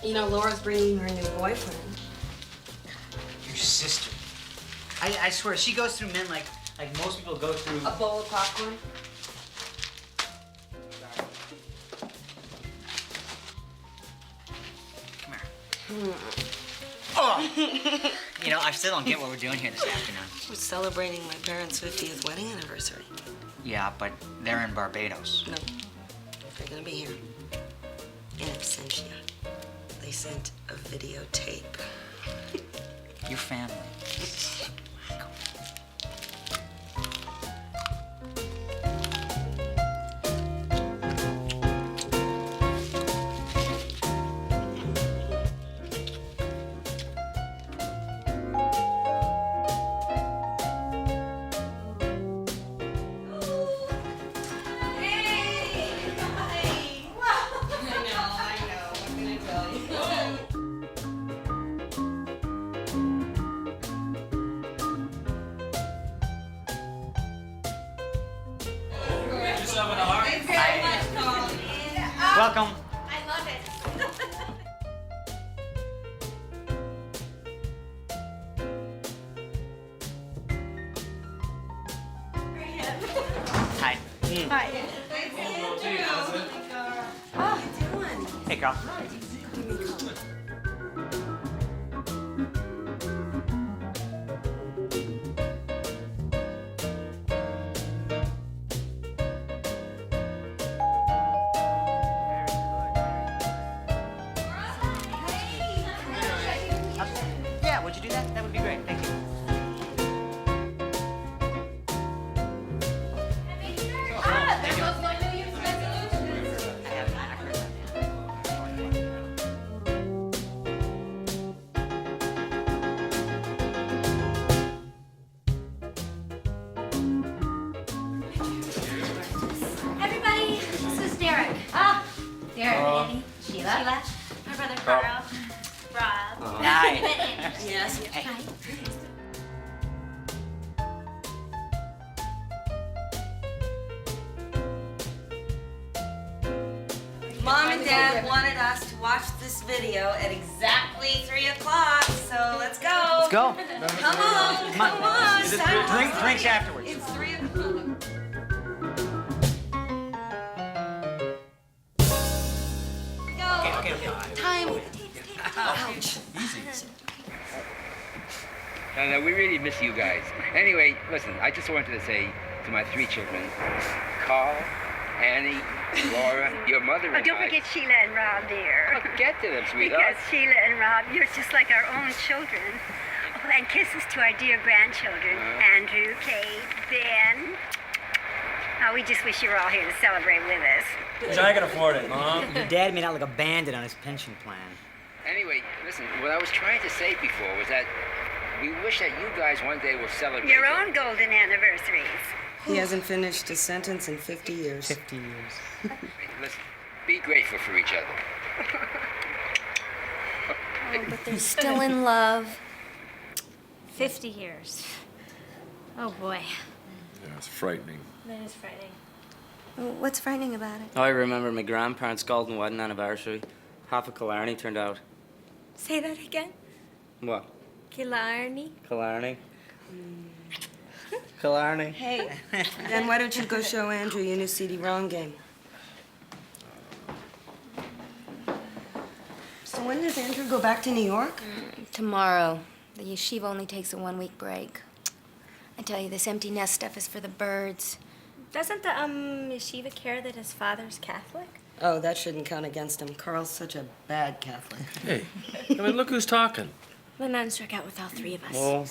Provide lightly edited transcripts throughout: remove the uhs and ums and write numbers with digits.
You know, Laura's bringing her new boyfriend. Your sister. I swear, she goes through men like most people go through. A bowl of popcorn? Come here. Oh! You know, I still don't get what we're doing here this afternoon. We're celebrating my parents' 50th wedding anniversary. Yeah, but they're in Barbados. No, they're gonna be here. In absentia. They sent a videotape. Your family. Welcome. I love it. Hi. Hi. How you doing? Hey, Carl. Yeah, would you do that? That would be great. Thank you. Everybody, this is Derek. Ah, Derek, Annie, Sheila, my brother Carl, Rob. Hi. Yes. Hey. Hi. Mom and Dad wanted us to watch this video at exactly 3 o'clock, so let's go. Let's go. Come on, come on. It's time. Drinks afterwards. It's 3 o'clock. Okay. Time. Ouch. No, we really miss you guys. Anyway, listen, I just wanted to say to my 3 children, Carl, Annie, Laura, your mother and Don't I... forget Sheila and Rob, dear. Oh, get to them, sweetheart. Because Sheila and Rob, you're just like our own children. Oh, and kisses to our dear grandchildren, Andrew, Kate, Ben. Oh, we just wish you were all here to celebrate with us. I can afford it, Mom. Your dad made out like a bandit on his pension plan. Anyway, listen, what I was trying to say before was that we wish that you guys one day will celebrate... Your own golden anniversaries. He hasn't finished a sentence in 50 years. 50 years. Listen, be grateful for each other. Oh, but they're still in love. 50 years. Oh boy, Yeah, it's frightening. that is frightening. What's frightening about it? I remember my grandparents' golden wedding anniversary. Half of Killarney turned out. Say that again. What? Killarney. Killarney? Killarney. Hey, then why don't you go show Andrew your new CD-ROM game? So when does Andrew go back to New York? Tomorrow. The yeshiva only takes a 1-week break. I tell you, this empty nest stuff is for the birds. Doesn't the yeshiva care that his father's Catholic? Oh, that shouldn't count against him. Carl's such a bad Catholic. Hey, I mean, look who's talking. The nun struck out with all 3 of us. Oh.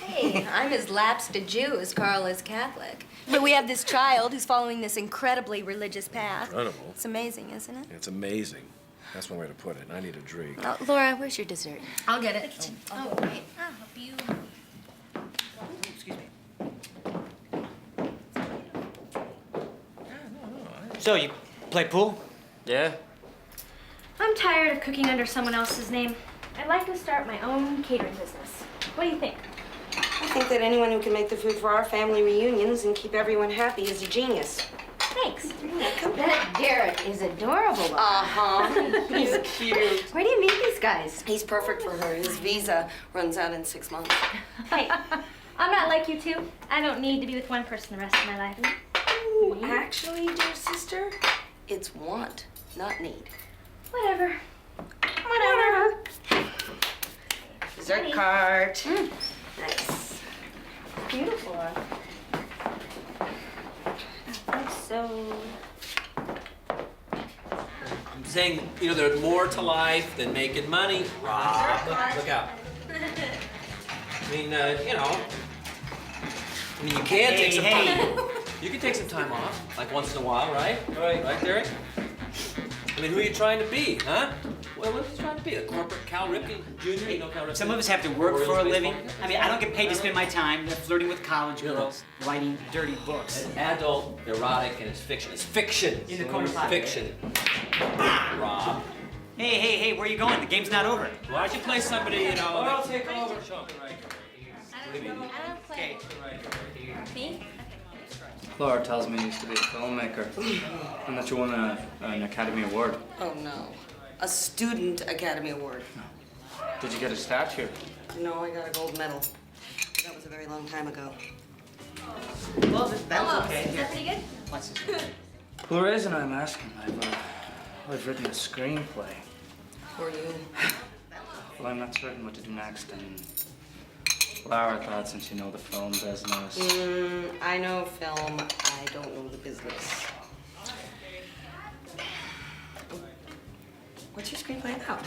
Hey, I'm as lapsed a Jew as Carl is Catholic. But we have this child who's following this incredibly religious path. Incredible. It's amazing, isn't it? It's amazing. That's one way to put it. I need a drink. Oh, Laura, where's your dessert? I'll get it. Oh, wait. I'll help you. Excuse me. So, you play pool? Yeah? I'm tired of cooking under someone else's name. I'd like to start my own catering business. What do you think? I think that anyone who can make the food for our family reunions and keep everyone happy is a genius. No, Thanks. That Derek is adorable. He's cute. Where do you meet these guys? He's perfect for her. His visa runs out in 6 months. Hey, I'm not like you two. I don't need to be with one person the rest of my life. Ooh, actually, dear sister, it's want, not need. Whatever. Dessert cart. Nice. Beautiful. So. I'm saying, you know, there's more to life than making money. Rob, look out. I mean, you know, I mean, you can take some time. You can take some time off, like once in a while, right? Right, Derek? I mean, who are you trying to be, huh? Well, what are you trying to be? A corporate Cal Ripken Jr.? You know Cal Ripken? Some of us have to work for a living. I mean, I don't get paid to spend my time flirting with college girls, writing dirty books. It's adult, erotic, and it's fiction. It's fiction. In the corner pocket. Fiction. Rob. Hey, where are you going? The game's not over. Why don't you play somebody, you know? Or I'll take over. Show me right here. I don't play. Me? Laura tells me you used to be a filmmaker and that you won an Academy Award. Oh, no. A Student Academy Award. Did you get a statue? No, I got a gold medal. That was a very long time ago. Well, that was okay. Is that pretty good? What's this? The reason I'm asking, I've written a screenplay. For you. Well, I'm not certain what to do next, and Laura thought since you know the film business. I know film. I don't know the business. What's your screenplay about?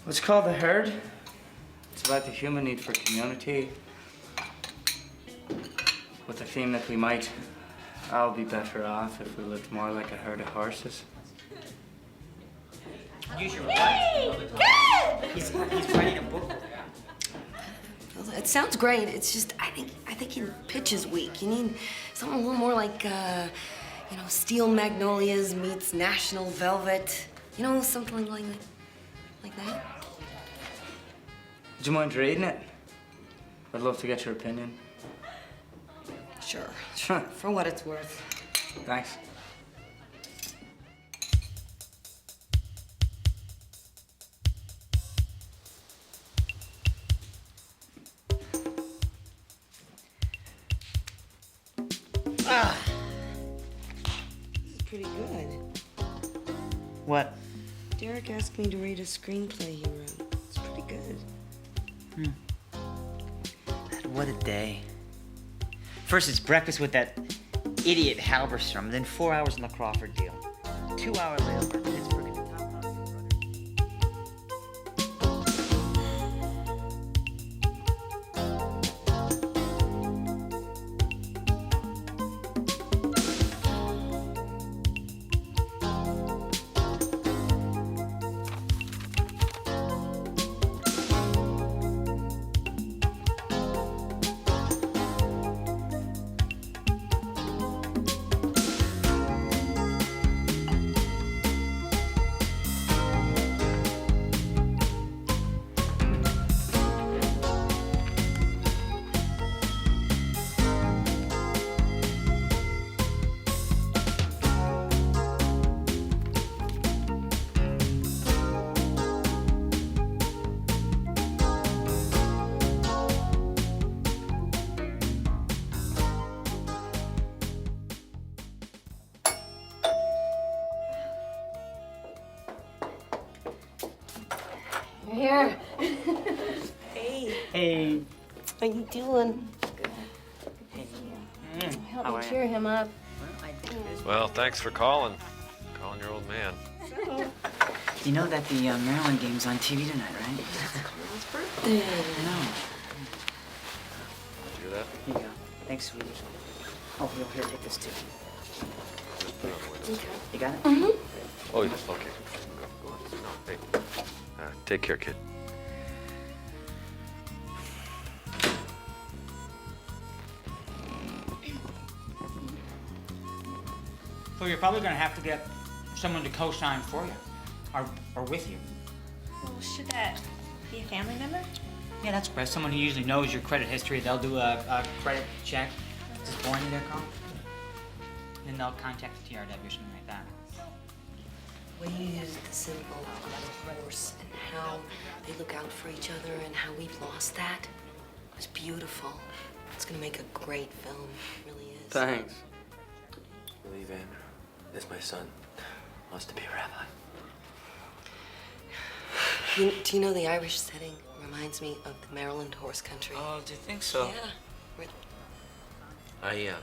It's called The Herd. It's about the human need for community, with the theme that we might all be better off if we lived more like a herd of horses. Use your Yay! what? Good! He's writing a book. It sounds great. It's just I think your pitch is weak. You need something a little more like you know, Steel Magnolias meets National Velvet. You know, something like that. Would you mind reading it? I'd love to get your opinion. Sure. For what it's worth. Thanks. Pretty good. What? Derek asked me to read a screenplay he wrote. It's pretty good. What a day. First it's breakfast with that idiot Halberstrom, then 4 hours in the Crawford deal. 2 hour layover in Pittsburgh. Here. Hey, Hey. how you doing? Help me cheer him up. Well, thanks for calling. Calling your old man. You know that the Maryland game's on TV tonight, right? It's birthday. I know. Did you hear that? Here you go. Thanks, sweetie. Oh, here, take this too. You got it? Mm-hmm. Oh, yes, okay. Go on. No, hey. Take care, kid. So you're probably gonna have to get someone to co-sign for you, or with you. Well, should that be a family member? Yeah, that's best. Someone who usually knows your credit history. They'll do a credit check. Is this boring you there, Carl? they'll contact the TRW or something like that. When you use the symbol of a horse and how they look out for each other and how we've lost that, it was beautiful. It's gonna make a great film, it really is. Thanks. Lee Van is my son. Wants to be a rabbi. Do you know the Irish setting reminds me of the Maryland horse country? Oh, do you think so? Yeah.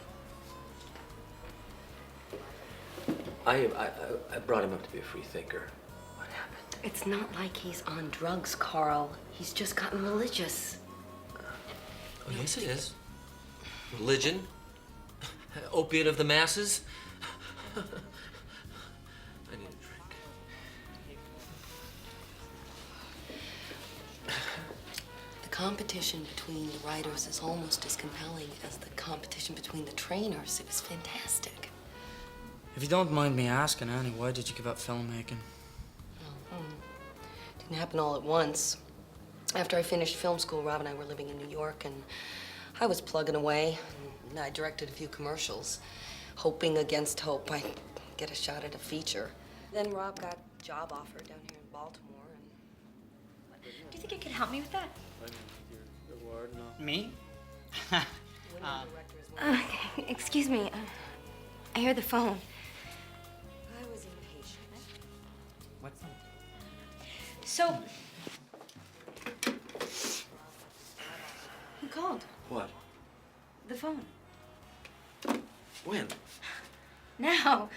I brought him up to be a free thinker. What happened? It's not like he's on drugs, Carl. He's just gotten religious. Oh, yes, it is. Religion. Opiate of the masses. I need a drink. The competition between the writers is almost as compelling as the competition between the trainers. It was fantastic. If you don't mind me asking, Annie, why did you give up filmmaking? Didn't happen all at once. After I finished film school, Rob and I were living in New York, and I was plugging away. And I directed a few commercials, hoping against hope I'd get a shot at a feature. Then Rob got a job offer down here in Baltimore, and Do you think you could help me with that? Me? Okay, excuse me. I hear the phone. I was impatient. What's that? So, who called? What? The phone. When? Now.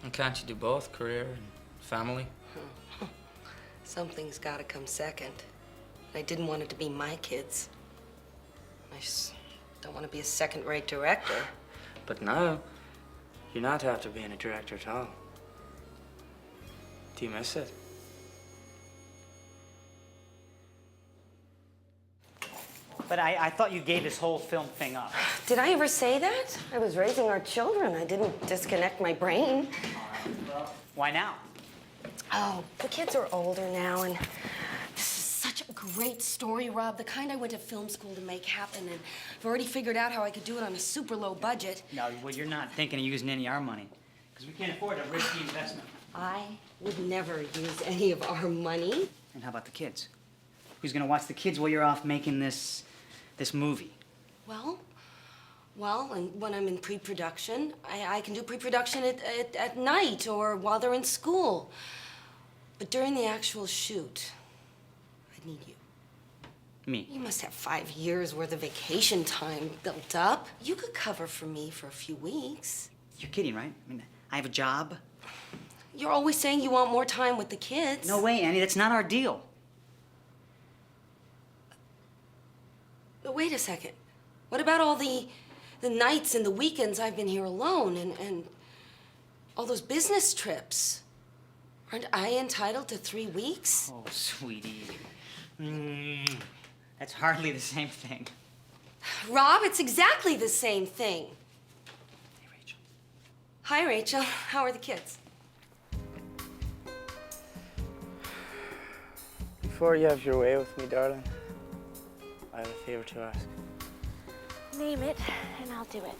And can't you do both, career and family? Something's got to come second. I didn't want it to be my kids. I just don't want to be a second-rate director. But now, you're not after being a director at all. Do you miss it? But I thought you gave this whole film thing up. Did I ever say that? I was raising our children. I didn't disconnect my brain. Well, why now? Oh, the kids are older now, and this is such a great story, Rob. The kind I went to film school to make happen, and I've already figured out how I could do it on a super low budget. No, well, you're not thinking of using any of our money, because we can't afford a risky investment. I would never use any of our money. And how about the kids? Who's gonna watch the kids while you're off making this movie? Well, and when I'm in pre-production, I can do pre-production at night or while they're in school. But during the actual shoot, I'd need you. Me? You must have 5 years worth of vacation time built up. You could cover for me for a few weeks. You're kidding, right? I mean, I have a job. You're always saying you want more time with the kids. No way, Annie, that's not our deal. But wait a second. What about all the nights and the weekends I've been here alone and all those business trips? Aren't I entitled to 3 weeks? Oh, sweetie. That's hardly the same thing. Rob, it's exactly the same thing. Hey, Rachel. Hi, Rachel. How are the kids? Before you have your way with me, darling, I have a favor to ask. Name it, and I'll do it.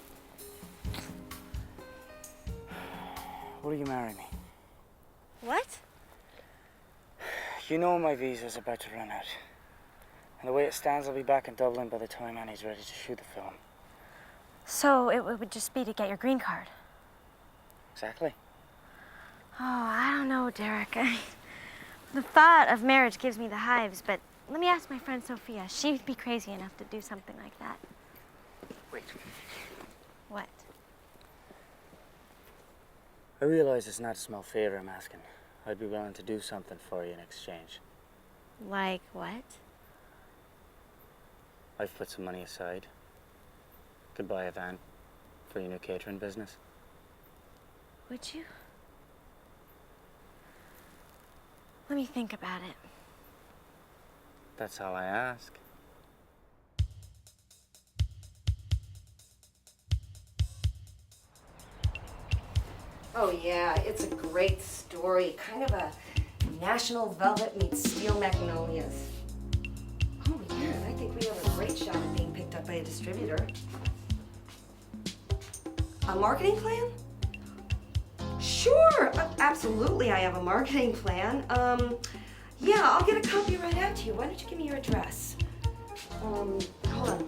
Will you marry me? What? You know my visa's about to run out. And the way it stands, I'll be back in Dublin by the time Annie's ready to shoot the film. So it would just be to get your green card? Exactly. Oh, I don't know, Derek. The thought of marriage gives me the hives, but let me ask my friend Sophia. She'd be crazy enough to do something like that. Wait. What? I realize it's not a small favor I'm asking. I'd be willing to do something for you in exchange. Like what? I've put some money aside. Could buy a van for your new catering business. Would you? Let me think about it. That's all I ask. Oh, yeah, it's a great story. Kind of a National Velvet meets Steel Magnolias. Oh, yeah, and I think distributor. A marketing plan? Sure, absolutely I have a marketing plan. Yeah, I'll get a copy right out to you. Why don't you give me your address? Hold on.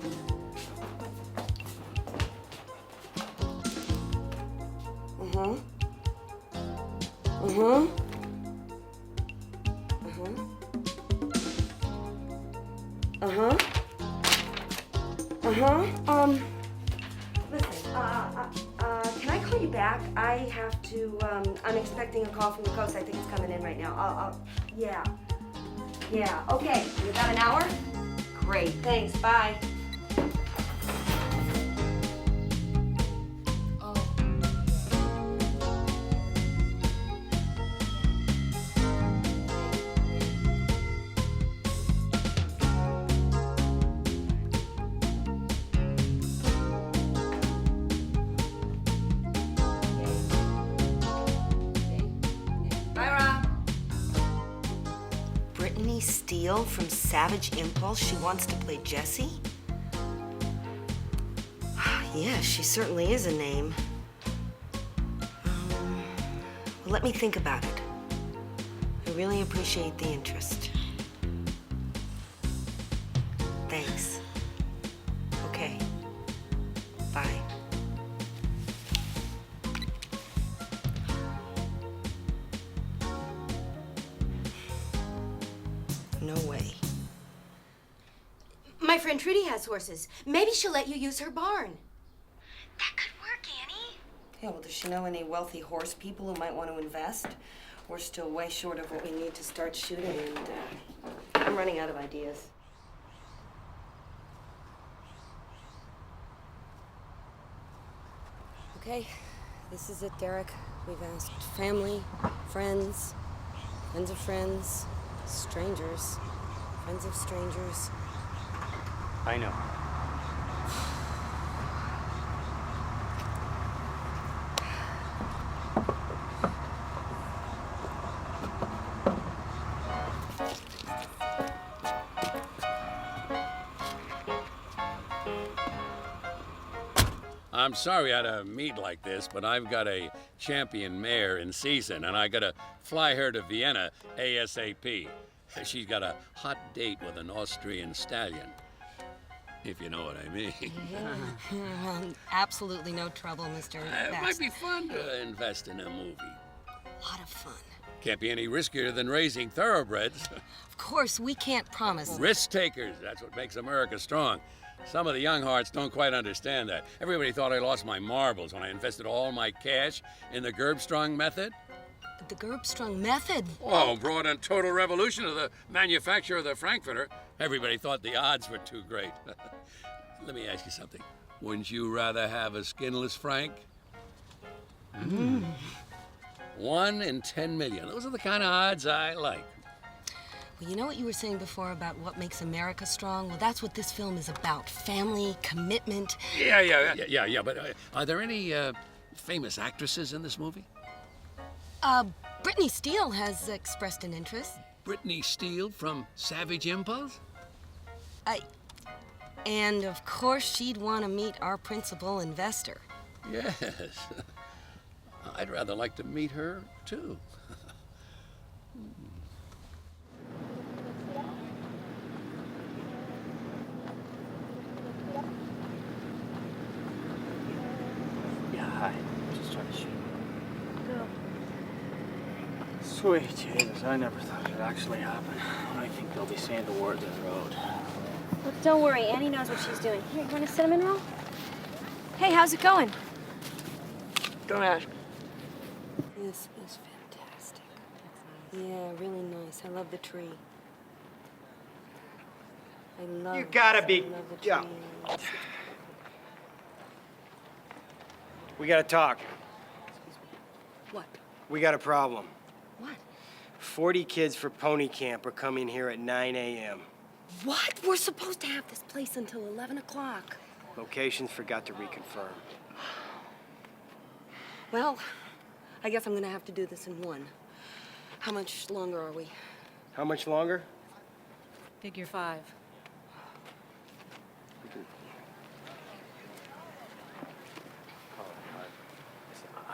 Uh-huh. Uh-huh. Uh-huh. Uh-huh. Uh-huh. Listen, can I call you back? I have to, I'm expecting a call from the coast. I think it's coming in right now. Yeah. Yeah, okay. You got an hour? Great, thanks, bye. Steele from Savage Impulse. She wants to play Jessie? Yeah, she certainly is a name. Well, let me think about it. I really appreciate the interest. Thanks. Okay. Bye. No way. My friend Trudy has horses. Maybe she'll let you use her barn. That could work, Annie. Yeah, well, does she know any wealthy horse people who might want to invest? We're still way short of what we need to start shooting, and I'm running out of ideas. Okay, this is it, Derek. We've asked family, friends, friends of friends, strangers, friends of strangers. I know. I'm sorry I had a meet like this, but I've got a champion mare in season, and I gotta fly her to Vienna ASAP. She's got a hot date with an Austrian stallion, if you know what I mean. Well, absolutely no trouble, Mr. It might be fun to invest in a movie. A lot of fun. Can't be any riskier than raising thoroughbreds. Of course, we can't promise. Risk takers, that's what makes America strong. Some of the young hearts don't quite understand that. Everybody thought I lost my marbles when I invested all my cash in the Gerbstrong method. The Gerbstrong method? Oh, brought in total revolution of the manufacture of the Frankfurter. Everybody thought the odds were too great. Let me ask you something. Wouldn't you rather have a skinless Frank? 1 in 10 million. Those are the kind of odds I like. Well, you know what you were saying before about what makes America strong? Well, that's what this film is about. Family, commitment. Yeah. But are there any famous actresses in this movie? Brittany Steele has expressed an interest. Brittany Steele from Savage Impulse? And of course, she'd want to meet our principal investor. Yes. I'd rather like to meet her, too. Yeah, hi. Just trying to shoot. Sweet Jesus, I never thought it'd actually happen. I think they'll be saying the word to the road. Look, don't worry. Annie knows what she's doing. Here, you want a cinnamon roll? Hey, how's it going? Don't ask. This is fantastic. Yeah, really nice. I love the tree. I love You gotta be. I love the Yeah. tree. We gotta talk. What? We got a problem. What? 40 kids for pony camp are coming here at 9 a.m. What? We're supposed to have this place until 11 o'clock. Locations forgot to reconfirm. Well, I guess I'm gonna have to do this in one. How much longer are we? How much longer? Figure 5.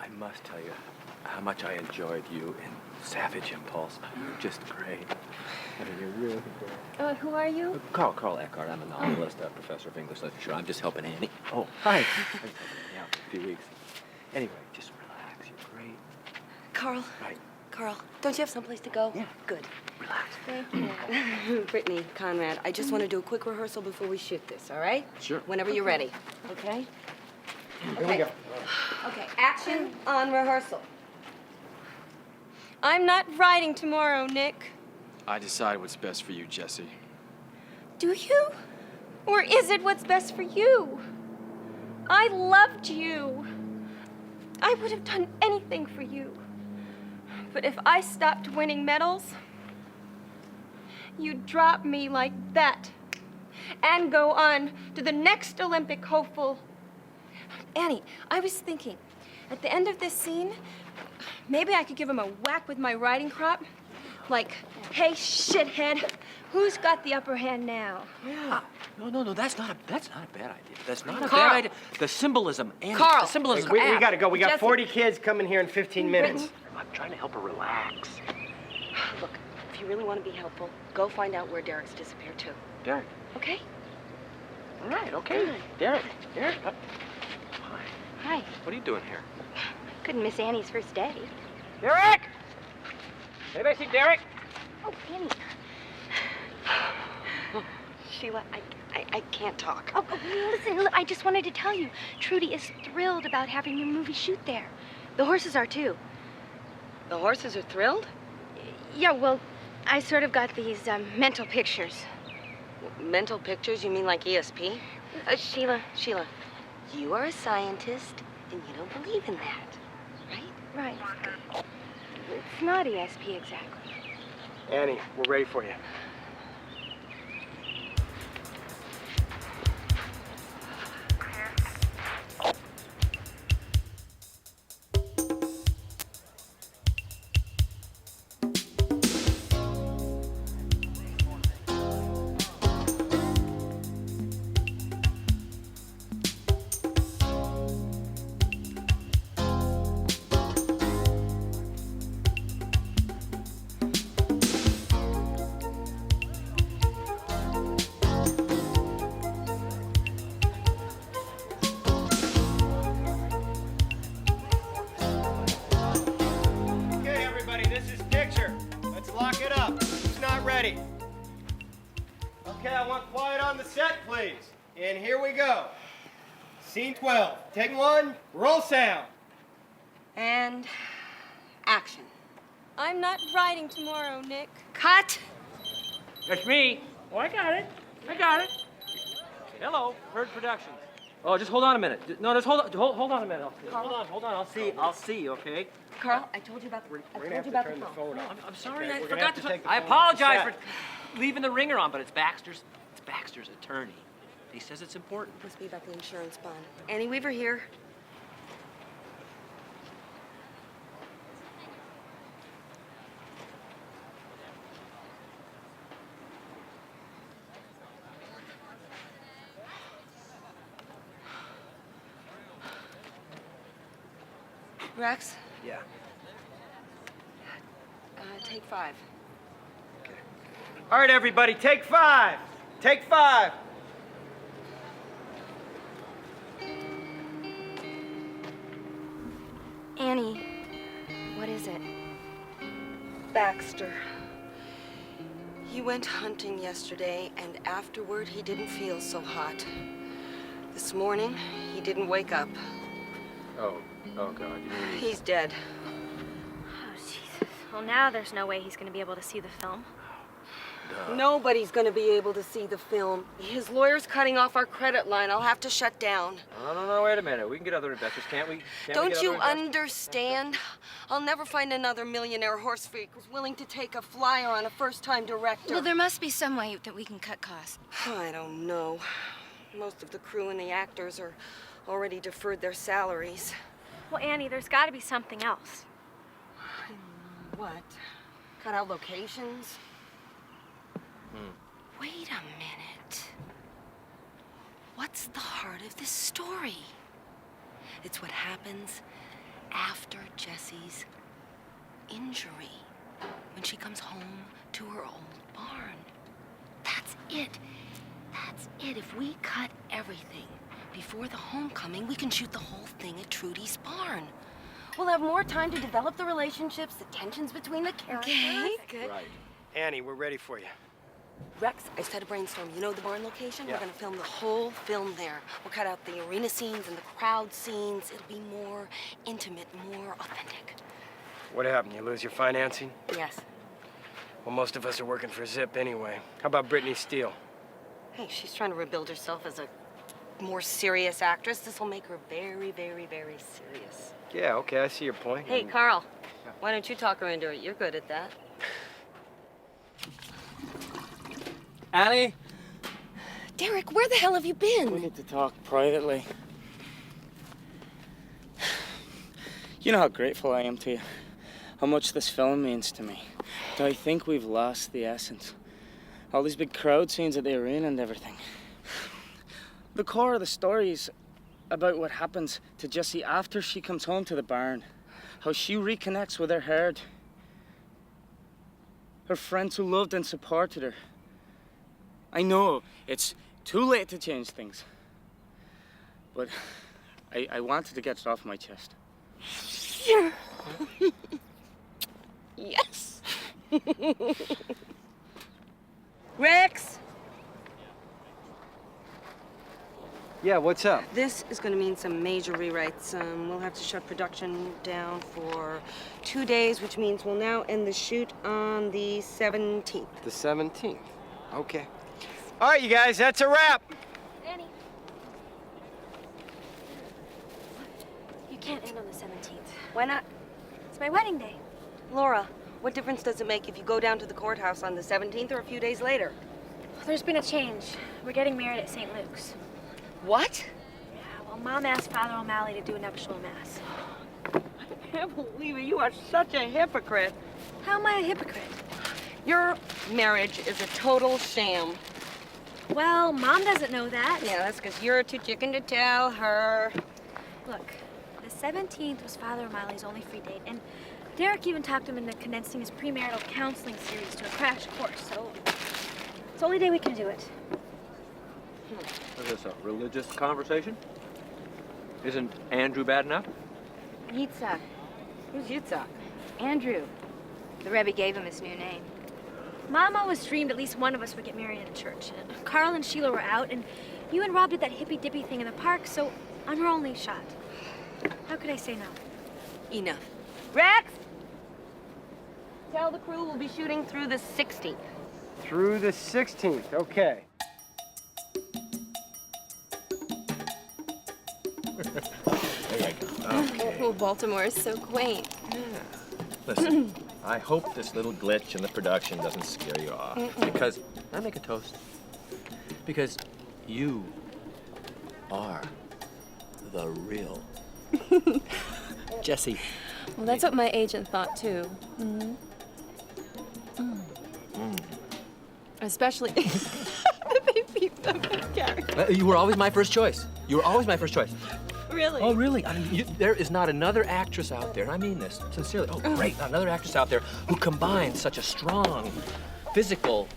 I must tell you how much I enjoyed you in Savage Impulse. You're just great. I mean, you're really great. Who are you? Carl Eckhart. I'm a novelist, a professor of English literature. I'm just helping Annie. Oh, hi. I'm helping Annie out for a few weeks. Anyway, just relax. You're great. Carl. Right. Carl, don't you have someplace to go? Yeah. Good. Relax. Thank you. Brittany, Conrad, I just want to do a quick rehearsal before we shoot this, all right? Sure. Whenever you're ready. Okay? Here we go. Okay, action on rehearsal. I'm not riding tomorrow, Nick. I decide what's best for you, Jessie. Do you? Or is it what's best for you? I loved you. I would have done anything for you. But if I stopped winning medals, you'd drop me like that and go on to the next Olympic hopeful. Annie, I was thinking, at the end of this scene, maybe I could give him a whack with my riding crop. Like, hey, shithead, who's got the upper hand now? Yeah. No, that's not a bad idea. That's not a Carl. bad idea. The symbolism, Annie. Carl. The symbolism. We gotta go. We got Jesse. 40 kids coming here in 15 minutes. I'm trying to help her relax. Look, if you really want to be helpful, go find out where Derek's disappeared to. Derek. Okay? All right, okay. Derek. Hi. Hi. What are you doing here? Couldn't miss Annie's first day. Derek! Anybody see Derek? Oh, Annie. Sheila, I can't talk. Oh, listen, look, I just wanted to tell you, Trudy is thrilled about having your movie shoot there. The horses are too. The horses are thrilled? Yeah, well, I sort of got these mental pictures. Mental pictures? You mean like ESP? Sheila. You are a scientist, and you don't believe in that, right? Right. It's not ESP exactly. Annie, we're ready for you. Okay, everybody, this is picture. Let's lock it up. Who's not ready? Okay, I want quiet on the set, please. And here we go. Scene 12. Take one, roll sound. And action. I'm not riding tomorrow, Nick. Cut! That's me. Oh, I got it. Hello, Herd Productions. Oh, just hold on a minute. No, just hold on a minute. Hold on. I'll see, okay? Carl, I told you about the We're gonna have to turn the phone off. I'm sorry, Okay, I we're gonna forgot have to to. take the I phone off the apologize set. for leaving the ringer on, but it's Baxter's attorney. He says it's important. Must be about the insurance bond. Annie Weaver here. Rex, Yeah. take 5. All right, everybody, take 5. Take 5. Annie, what is it? Baxter. He went hunting yesterday, and afterward, he didn't feel so hot. This morning, he didn't wake up. Oh God. You mean He's dead. Oh, Jesus. Well, now there's no way he's going to be able to see the film. Nobody's gonna be able to see the film. His lawyer's cutting off our credit line. I'll have to shut down. No, wait a minute. We can get other investors, can't we? Don't you understand? I'll never find another millionaire horse freak who's willing to take a flyer on a first-time director. Well, there must be some way that we can cut costs. I don't know. Most of the crew and the actors are already deferred their salaries. Well, Annie, there's got to be something else. What? Cut out locations? Wait a minute. What's the heart of this story? It's what happens after Jesse's injury, when she comes home to her old barn. That's it. That's it. If we cut everything before the homecoming, we can shoot the whole thing at Trudy's barn. We'll have more time to develop the relationships, the tensions between the characters. Okay. Good. Right. Annie, we're ready for you. Rex, I set a brainstorm. You know the barn location? Yeah. We're gonna film the whole film there. We'll cut out the arena scenes and the crowd scenes. It'll be more intimate, more authentic. What happened? You lose your financing? Yes. Well, most of us are working for Zip anyway. How about Brittany Steele? Hey, she's trying to rebuild herself as a more serious actress. This will make her very, very, very serious. Yeah, okay, I see your point. Hey, Carl, why don't you talk her into it? You're good at that. Annie? Derek, where the hell have you been? We need to talk privately. You know how grateful I am to you. How much this film means to me. Do I think we've lost the essence? All these big crowd scenes at the arena and everything. The core of the story is about what happens to Jessie after she comes home to the barn. How she reconnects with her herd. Her friends who loved and supported her. I know it's too late to change things. But I wanted to get it off my chest. Yeah. Yes. Rex! Yeah, what's up? This is going to mean some major rewrites. We'll have to shut production down for 2 days, which means we'll now end the shoot on the 17th. The 17th. Okay. All right, you guys, that's a wrap. Annie. You can't end on the 17th. Why not? It's my wedding day. Laura, what difference does it make if you go down to the courthouse on the 17th or a few days later? There's been a change. We're getting married at St. Luke's. What? Yeah, well, Mom asked Father O'Malley to do a nuptial mass. I can't believe it. You are such a hypocrite. How am I a hypocrite? Your marriage is a total sham. Well, Mom doesn't know that. Yeah, that's because you're too chicken to tell her. Look, the 17th was Father O'Malley's only free date, and Derek even talked him into condensing his premarital counseling series to a crash course, so it's the only day we can do it. Is this a religious conversation? Isn't Andrew bad enough? Yitzhak. Who's Yitzhak? Andrew. The Rebbe gave him his new name. Mom always dreamed at least one of us would get married in a church. Carl and Sheila were out, and you and Rob did that hippy-dippy thing in the park, so I'm her only shot. How could I say no? Enough. Rex! Tell the crew we'll be shooting through the 16th. Through the 16th, okay. There you go. Oh, Baltimore is so quaint. Listen, I hope this little glitch in the production doesn't scare you off. Because, I make a toast. Because you are the real Jessie. Well, that's what my agent thought, too. Mm-hmm. Especially the baby character. You were always my first choice. You were always my first choice. Really? Oh, really? I mean, there is not another actress out there, and I mean this sincerely. Oh, great. Not another actress out there who combines such a strong physical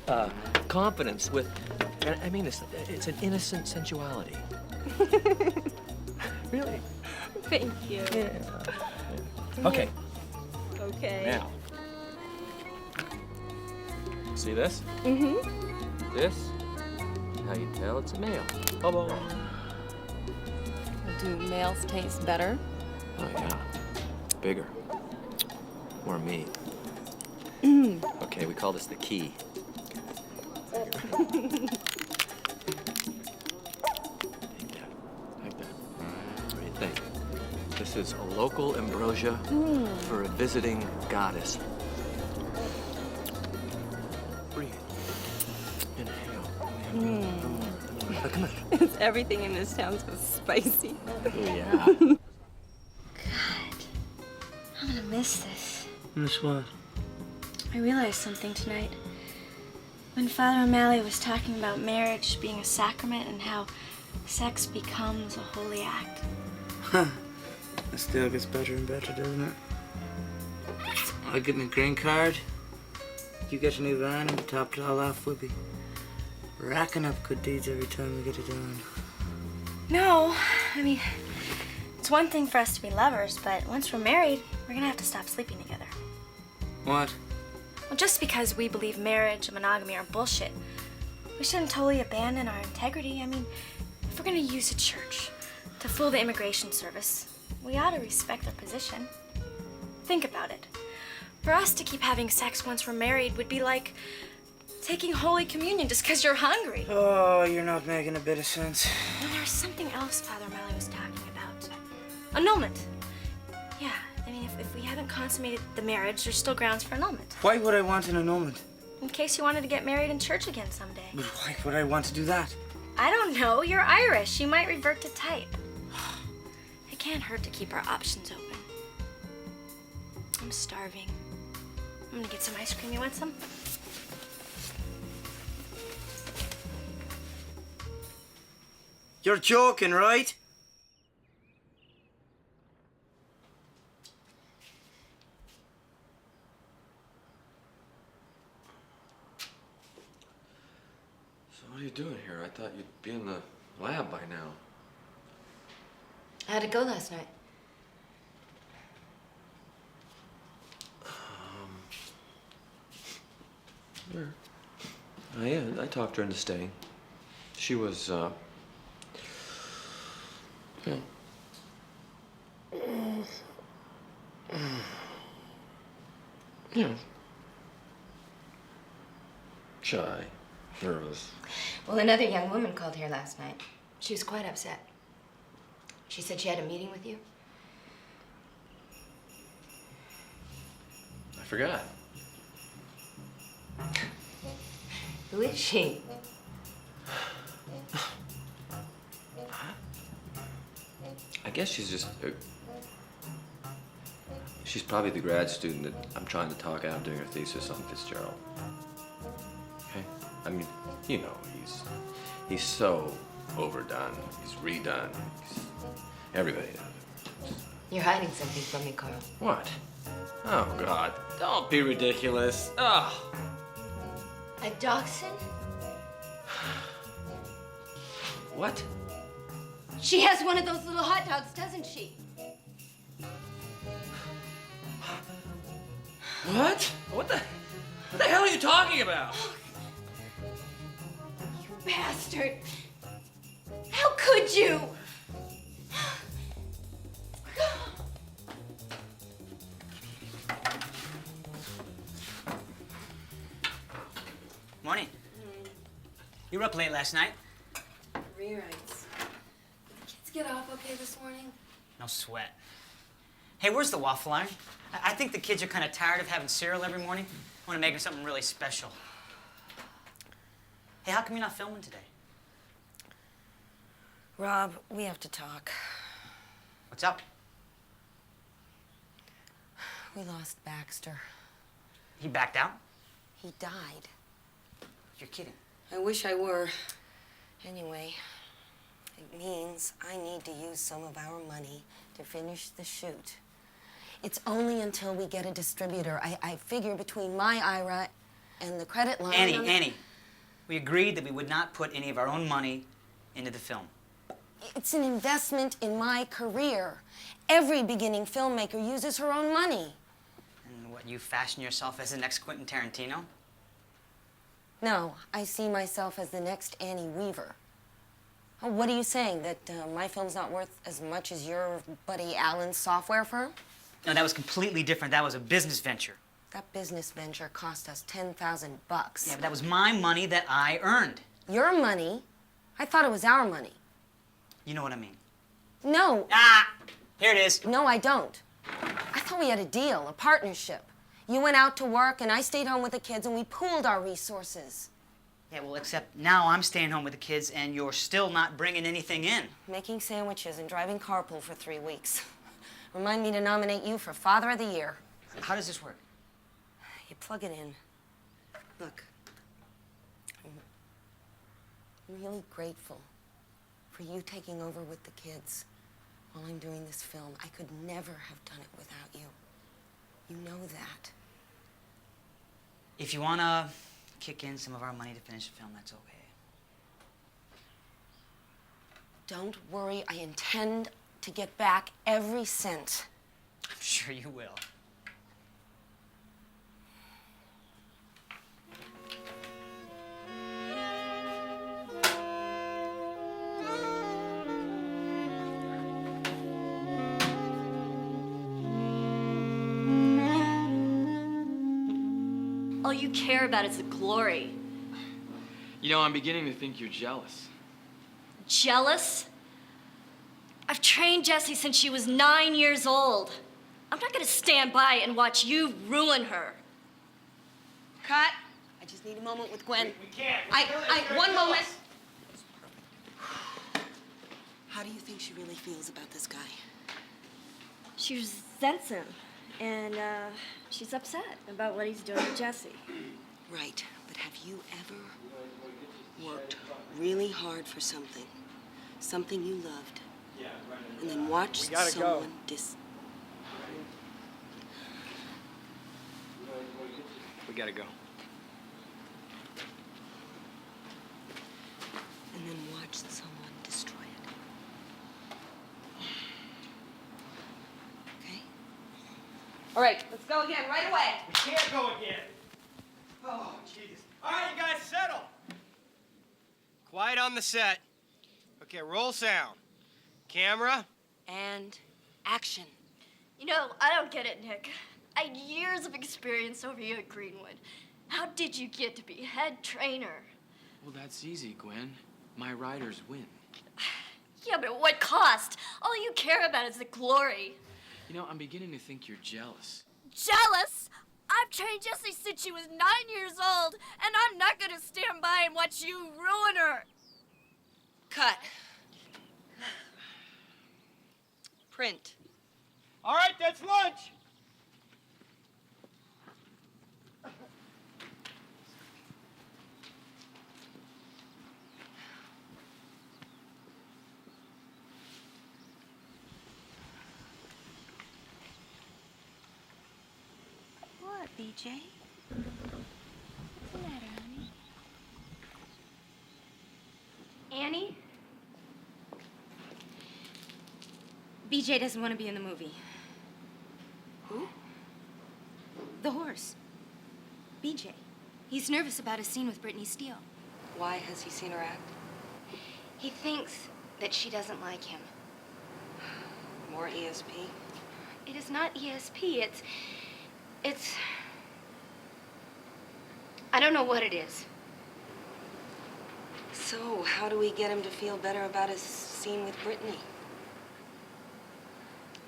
confidence with, and I mean this, it's an innocent sensuality. Really? Thank you. Yeah. Okay. Okay. Now. See this? Mm-hmm. This is how you tell it's a male. Hobo. Do males taste better? Oh, yeah. Bigger. More meat. Okay, we call this the key. Like that. Like that. What do you think? This is a local ambrosia for a visiting goddess. Breathe. Inhale. Come on. Everything in this town so spicy. Oh, yeah. God, I'm gonna miss this. Miss what? I realized something tonight. When Father O'Malley was talking about marriage being a sacrament and how sex becomes a holy act. Huh. It still gets better and better, doesn't it? I get my green card, you get your new van, and we top it all off, we'll be racking up good deeds every time we get it done. No, I mean, it's one thing for us to be lovers, but once we're married, we're gonna have to stop sleeping together. What? Well, just because we believe marriage and monogamy are bullshit, we shouldn't totally abandon our integrity. I mean, if we're gonna use a church to fool the immigration service, we ought to respect their position. Think about it. For us to keep having sex once we're married would be like taking Holy Communion just because you're hungry. Oh, you're not making a bit of sense. And there's something else Father O'Malley was talking about. Annulment. Yeah, I mean, if we haven't consummated the marriage, there's still grounds for annulment. Why would I want an annulment? In case you wanted to get married in church again someday. But why would I want to do that? I don't know. You're Irish. You might revert to type. It can't hurt to keep our options open. I'm starving. I'm gonna get some ice cream. You want some? You're joking, right? So what are you doing here? I thought you'd be in the lab by now. How'd it go last night? Yeah, I talked her into staying. She was, yeah. Yeah. Shy, nervous. Well, another young woman called here last night. She was quite upset. She said she had a meeting with you. I forgot. Who is she? I guess she's just... she's probably the grad student that I'm trying to talk out of doing her thesis on Fitzgerald. Okay? I mean, you know, he's so overdone. He's redone. Everybody knows it. You're hiding something from me, Carl. What? Oh, God. Don't be ridiculous. Oh. A dachshund? What? She has one of those little hot dogs, doesn't she? What? What the hell are you talking about? You bastard! How could you? Morning. You were up late last night. Rewrites. Did the kids get off okay this morning? No sweat. Hey, where's the waffle iron? I think the kids are kind of tired of having cereal every morning. I want to make them something really special. Hey, how come you're not filming today? Rob, we have to talk. What's up? We lost Baxter. He backed out? He died. You're kidding. I wish I were. Anyway, it means I need to use some of our money to finish the shoot. It's only until we get a distributor. I figure between my IRA and the credit line... Annie, we agreed that we would not put any of our own money into the film. It's an investment in my career. Every beginning filmmaker uses her own money. And what, you fashion yourself as the next Quentin Tarantino? No, I see myself as the next Annie Weaver. Oh, what are you saying, that my film's not worth as much as your buddy Alan's software firm? No, that was completely different. That was a business venture. That business venture cost us $10,000. Yeah, but that was my money that I earned. Your money? I thought it was our money. You know what I mean. No. Ah! Here it is. No, I don't. I thought we had a deal, a partnership. You went out to work, and I stayed home with the kids, and we pooled our resources. Yeah, well, except now I'm staying home with the kids, and you're still not bringing anything in. Making sandwiches and driving carpool for 3 weeks. Remind me to nominate you for Father of the Year. How does this work? You plug it in. Look, I'm really grateful for you taking over with the kids. while I'm doing this film. I could never have done it without you. You know that. If you wanna kick in some of our money to finish the film, that's okay. Don't worry, I intend to get back every cent. I'm sure you will. All you care about is the glory. You know, I'm beginning to think you're jealous. Jealous? I've trained Jessie since she was 9 years old. I'm not gonna stand by and watch you ruin her. Cut. I just need a moment with Gwen. We can't. One moment. How do you think she really feels about this guy? She resents him, and she's upset about what he's doing to Jessie. Right, but have you ever worked really hard for something? Something you loved? And then watched someone We gotta go. And then watched someone destroy it. Okay? All right, let's go again, right away. We can't go again. Oh, Jesus. All right, you guys, settle. Quiet on the set. Okay, roll sound. Camera. And action. You know, I don't get it, Nick. I had years of experience over you at Greenwood. How did you get to be head trainer? Well, that's easy, Gwen. My riders win. Yeah, but at what cost? All you care about is the glory. You know, I'm beginning to think you're jealous. Jealous? I've trained Jessie since she was 9 years old, and I'm not gonna stand by and watch you ruin her. Cut. Print. All right, that's lunch. What, BJ? What's the matter, honey? Annie? BJ doesn't want to be in the movie. Who? The horse. BJ. He's nervous about his scene with Brittany Steele. Why has he seen her act? He thinks that she doesn't like him. More ESP? It is not ESP. It's... I don't know what it is. So, how do we get him to feel better about his scene with Brittany?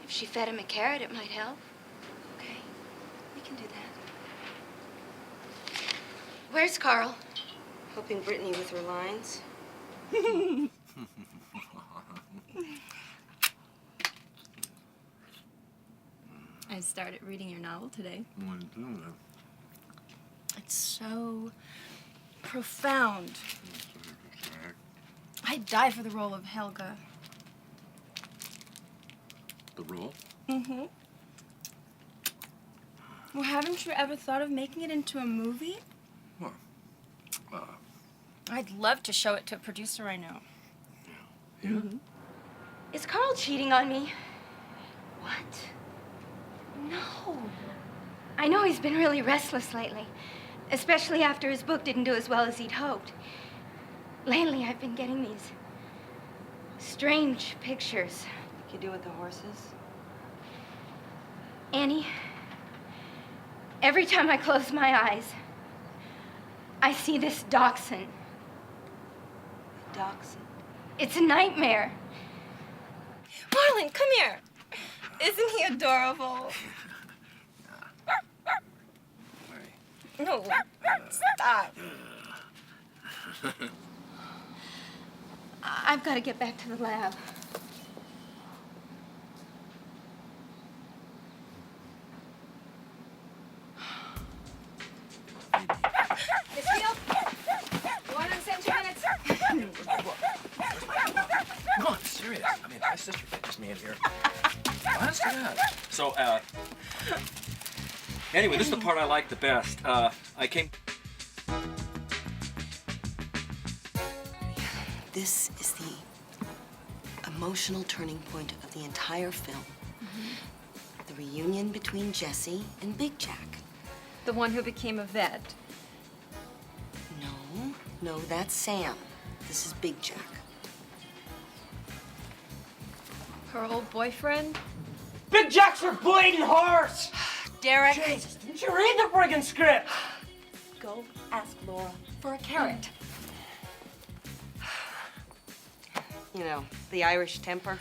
If she fed him a carrot, it might help. Okay, we can do that. Where's Carl? Helping Brittany with her lines. I started reading your novel today. It's so profound. I'd die for the role of Helga. The role? Mm-hmm. Well, haven't you ever thought of making it into a movie? What? I'd love to show it to a producer I know. Yeah? Mm-hmm. Is Carl cheating on me? What? No. I know he's been really restless lately, especially after his book didn't do as well as he'd hoped. Lately, I've been getting these strange pictures. You do with the horses? Annie, every time I close my eyes, I see this dachshund. Dachshund? It's a nightmare. Marlon, come here. Isn't he adorable? No, stop. I've got to get back to the lab. Miss Field, you want to send 2 minutes? No, I'm serious. I mean, my sister just me in here. Honest to God. So, anyway, this is the part I like the best. I came... This is the emotional turning point of the entire film. The reunion between Jesse and Big Jack. The one who became a vet. No, that's Sam. This is Big Jack. Her old boyfriend? Big Jack's her bleeding horse! Derek. Jesus, didn't you read the friggin' script? Go ask Laura for a carrot. You know, the Irish temper.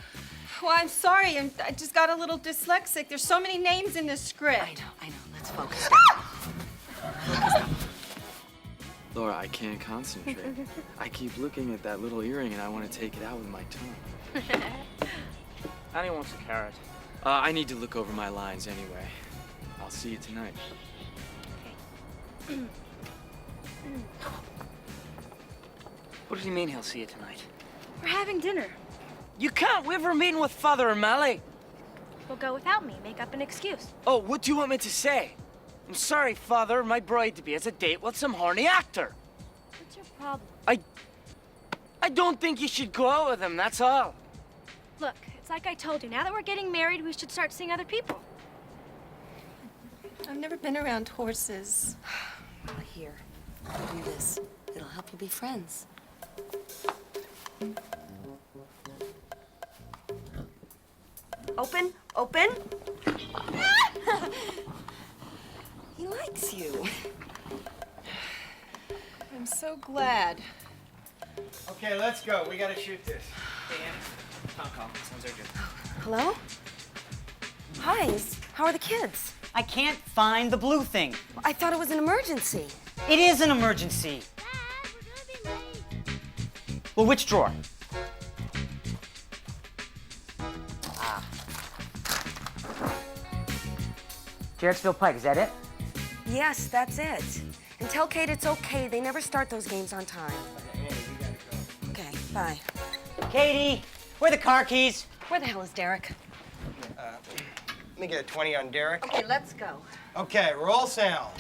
Well, I'm sorry. I just got a little dyslexic. There's so many names in this script. I know. Let's focus. Laura, I can't concentrate. I keep looking at that little earring and I want to take it out with my tongue. Annie wants a carrot. I need to look over my lines anyway. I'll see you tonight. What does he mean he'll see you tonight? We're having dinner. You can't. We have our meeting with Father O'Malley. Well, go without me. Make up an excuse. Oh, what do you want me to say? I'm sorry, Father. My bride-to-be has a date with some horny actor. What's your problem? I don't think you should go out with him, that's all. Look, it's like I told you. Now that we're getting married, we should start seeing other people. I've never been around horses. Here, do this. It'll help you be friends. Open. He likes you. I'm so glad. Okay, let's go. We gotta shoot this. Tom call. Sounds are good. Hello? Hi, how are the kids? I can't find the blue thing. I thought it was an emergency. It is an emergency. Well, which drawer? Jarrettsville Pike, is that it? Yes, that's it. And tell Kate it's okay. They never start those games on time. Okay, bye. Katie, where are the car keys? Where the hell is Derek? Let me get a 20 on Derek. Okay, let's go. Okay, roll sound.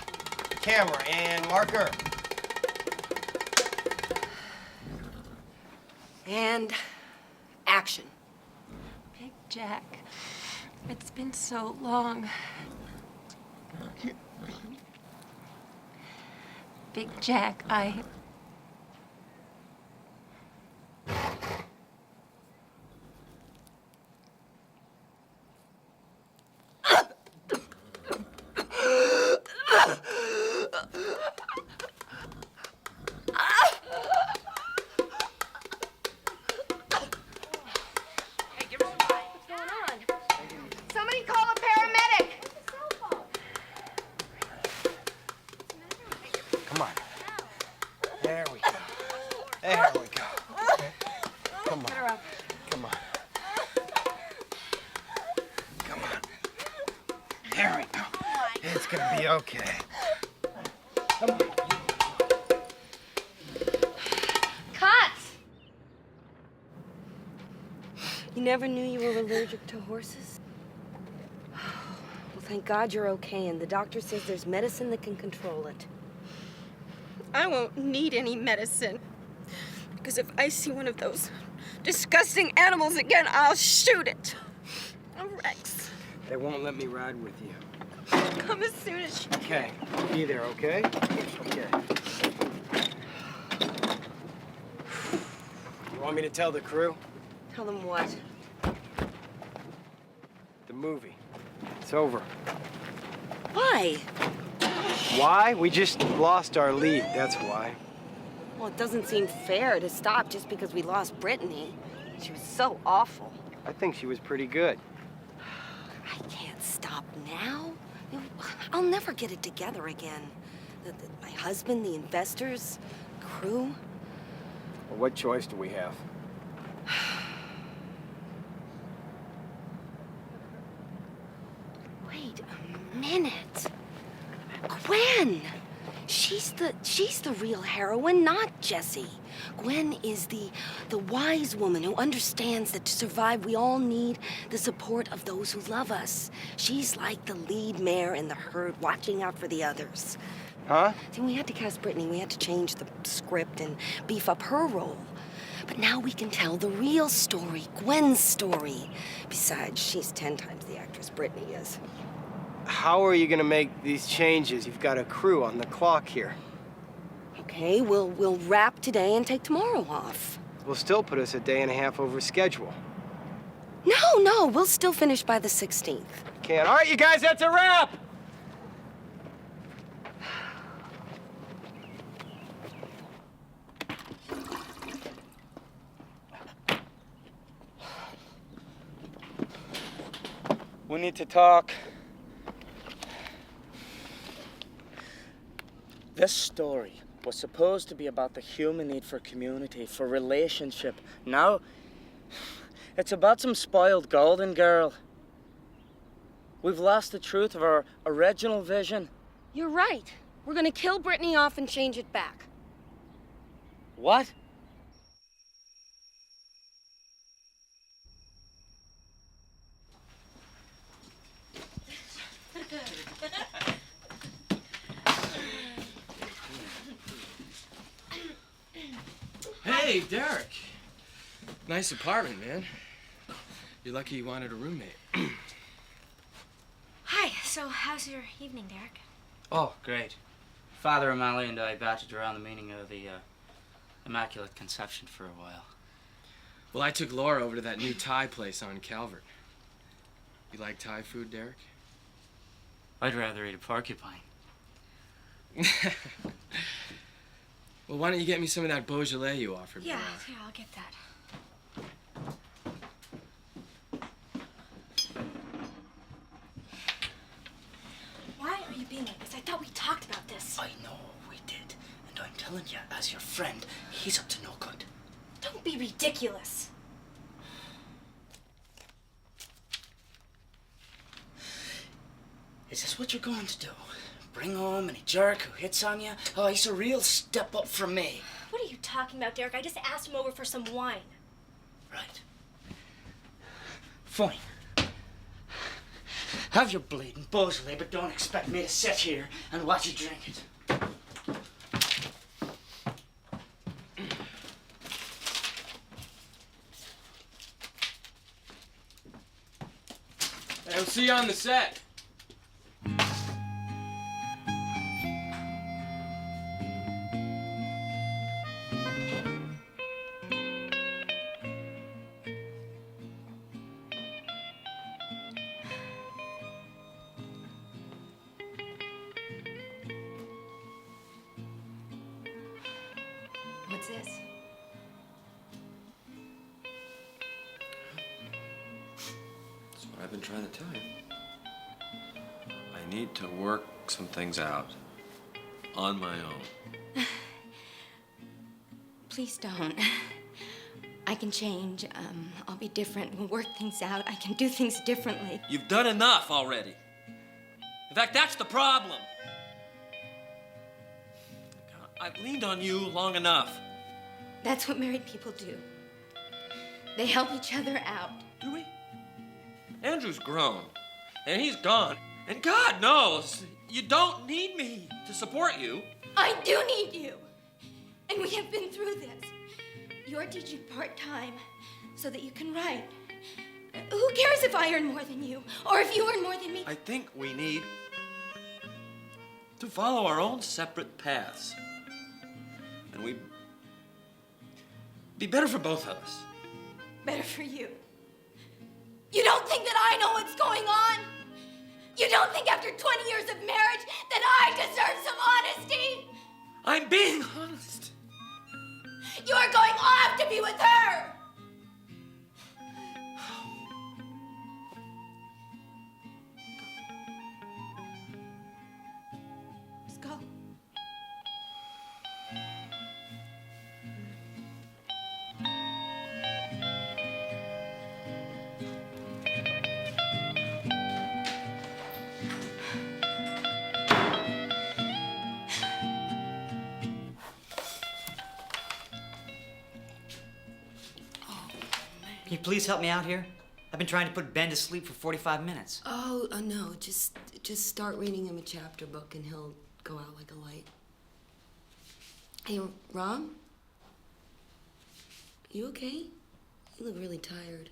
Camera and marker. And action. Big Jack, it's been so long. Big Jack, Somebody call a paramedic. Come on. There we go. There we go. Come on. Come on. Come on. There we go. It's gonna be okay. Come on. Cut! You never knew you were allergic to horses? Well, thank God you're okay, and the doctor says there's medicine that can control it. I won't need any medicine. Because if I see one of those disgusting animals again, I'll shoot it. Rex, They won't let me ride with you. come as soon as you Okay. Be there, okay? Okay. You want me to tell the crew? Tell them what? The movie. It's over. Why? Why? We just lost our lead, that's why. Well, it doesn't seem fair to stop just because we lost Brittany. She was so awful. I think she was pretty good. I can't stop now. I'll never get it together again. My husband, the investors, crew. Well, what choice do we have? Wait a minute. Gwen! She's the real heroine, not Jessie. Gwen is the wise woman who understands that to survive, we all need the support of those who love us. She's like the lead mare in the herd, watching out for the others. Huh? See, when we had to cast Brittany, we had to change the script and beef up her role. But now we can tell the real story, Gwen's story. Besides, she's 10 times the actress Brittany is. How are you gonna make these changes? You've got a crew on the clock here. Okay, we'll wrap today and take tomorrow off. Will still put us a day and a half over schedule. No, we'll still finish by the 16th. Can't. All right, you guys, that's a wrap! We need to talk. This story was supposed to be about the human need for community, for relationship. Now, it's about some spoiled golden girl. We've lost the truth of our original vision. You're right. We're gonna kill Brittany off and change it back. What? Hey, Derek. Nice apartment, man. You're lucky you wanted a roommate. Hi, so how's your evening, Derek? Oh, great. Father O'Malley and I batted around the meaning of the Immaculate Conception for a while. Well, I took Laura over to that new Thai place on Calvert. You like Thai food, Derek? I'd rather eat a porcupine. Well, why don't you get me some of that Beaujolais you offered me? Yeah, I'll get that. Why are you being like this? I thought we talked about this. I know we did. And I'm telling you, as your friend, he's up to no good. Don't be ridiculous. Is this what you're going to do? Bring home any jerk who hits on you? Oh, he's a real step up from me. What are you talking about, Derek? I just asked him over for some wine. Right. Fine. Have your bleeding Beaujolais, but don't expect me to sit here and watch you drink it. Hey, I'll see you on the set. What's this? That's what I've been trying to tell you. I need to work some things out on my own. Please don't. I can change. I'll be different. We'll work things out. I can do things differently. You've done enough already. In fact, that's the problem. I've leaned on you long enough. That's what married people do. They help each other out. Do we? Andrew's grown, and he's gone. And God knows, you don't need me to support you. I do need you. And we have been through this. You're teaching part-time so that you can write. Who cares if I earn more than you, or if you earn more than me? I think we need to follow our own separate paths. And we'd be better for both of us. Better for you. You don't think that I know what's going on? You don't think after 20 years of marriage that I deserve some honesty? I'm being honest. You are going off to be with her! Let's go. Can you please help me out here? I've been trying to put Ben to sleep for 45 minutes. Oh, no, just start reading him a chapter book and he'll go out like a light. Hey, Rob? You okay? You look really tired.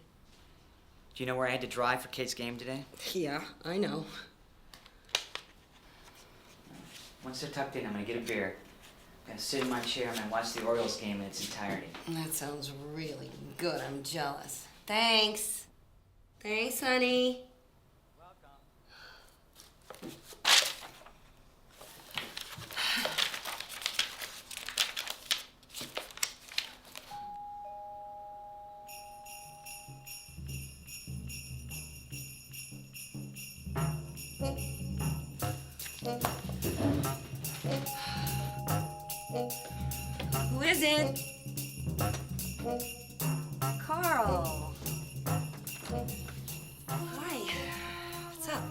Do you know where I had to drive for Kate's game today? Yeah, I know. Once they're tucked in, I'm gonna get a beer. I'm gonna sit in my chair and watch the Orioles game in its entirety. That sounds really good. I'm jealous. Thanks. Thanks, honey. Who is it? Carl. Hi. What's up?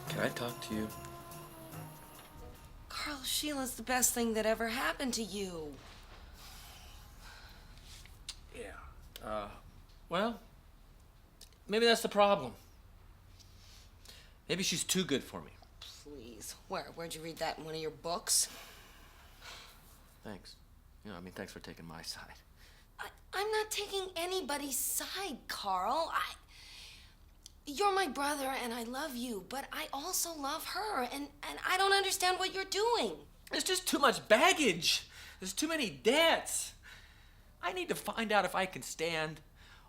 Can I talk to you? Carl, Sheila's the best thing that ever happened to you. Yeah. Well, maybe that's the problem. Maybe she's too good for me. Please. Where'd you read that in one of your books? Thanks. Thanks for taking my side. I'm not taking anybody's side, Carl. You're my brother and I love you, but I also love her and I don't understand what you're doing. There's just too much baggage. There's too many debts. I need to find out if I can stand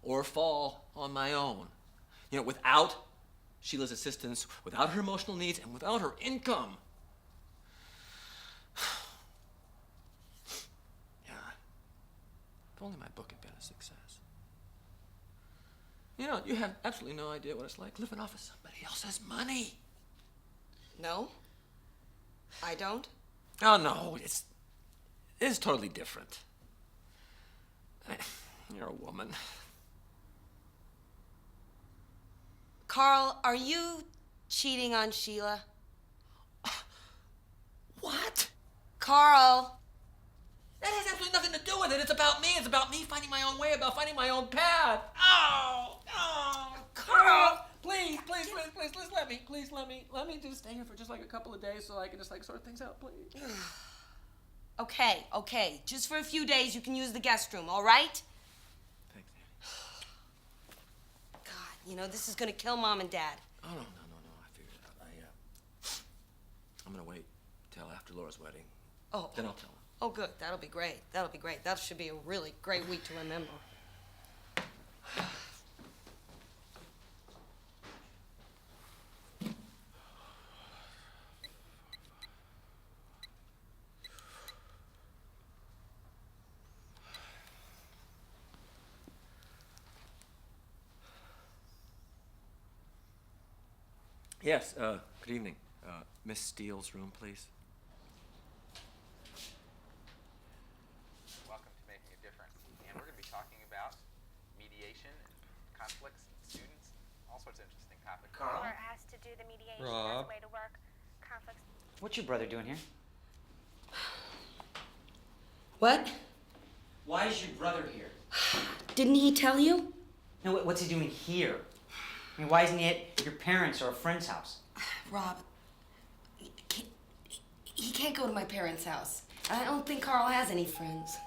or fall on my own. Without Sheila's assistance, without her emotional needs, and without her income. Yeah. If only my book had been a success. You have absolutely no idea what it's like living off of somebody else's money. No? I don't? Oh, no, it's totally different. You're a woman. Carl, are you cheating on Sheila? What? Carl! That has absolutely nothing to do with it. It's about me. It's about me finding my own way, about finding my own path. Oh! Carl! Please, let me just stay here for just like a couple of days so I can just sort things out, please. Okay. Just for a few days, you can use the guest room, all right? Thanks, Annie. God, this is gonna kill Mom and Dad. Oh, no. I figured it out. I'm gonna wait till after Laura's wedding. Oh. Then I'll tell her. Oh, good. That'll be great. That should be a really great week to remember. Yes, good evening. Miss Steele's room, please. Welcome to Making a Difference. And we're going to be talking about mediation and conflicts and students, all sorts of interesting topics. Carl? We're asked to do the mediation Rob? as a way to work conflicts. What's your brother doing here? What? Why is your brother here? Didn't he tell you? No, what's he doing here? Why isn't he at your parents' or a friend's house? Rob, he can't go to my parents' house. I don't think Carl has any friends.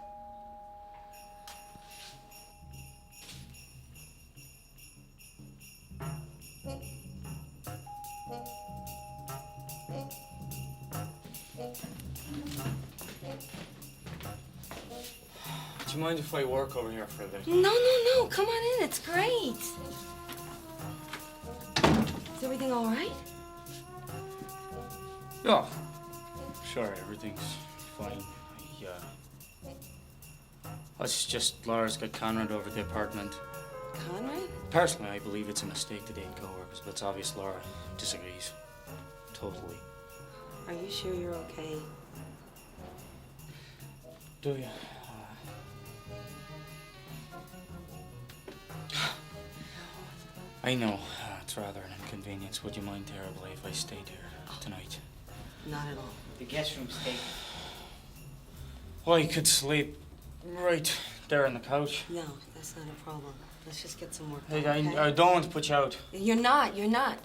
Do you mind if I work over here for a bit? No. Come on in. It's great. Is everything all right? Yeah. Sure, everything's fine. It's just Laura's got Conrad over the apartment. Conrad? Personally, I believe it's a mistake to date co-workers, but it's obvious Laura disagrees. Totally. Are you sure you're okay? Do you? I know it's rather an inconvenience. Would you mind terribly if I stayed here tonight? Not at all. The guest room's taken. Well, you could sleep right there on the couch. No, that's not a problem. Let's just get some work Hey, done, okay? I don't want to put you out. You're not.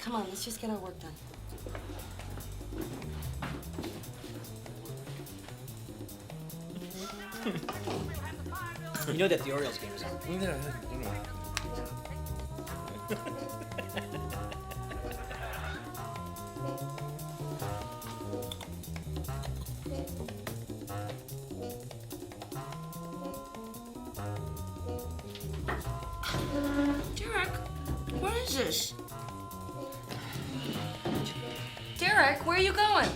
Come on, let's just get our work done. You know that the Orioles game is on. Derek, what is this? Derek, where are you going?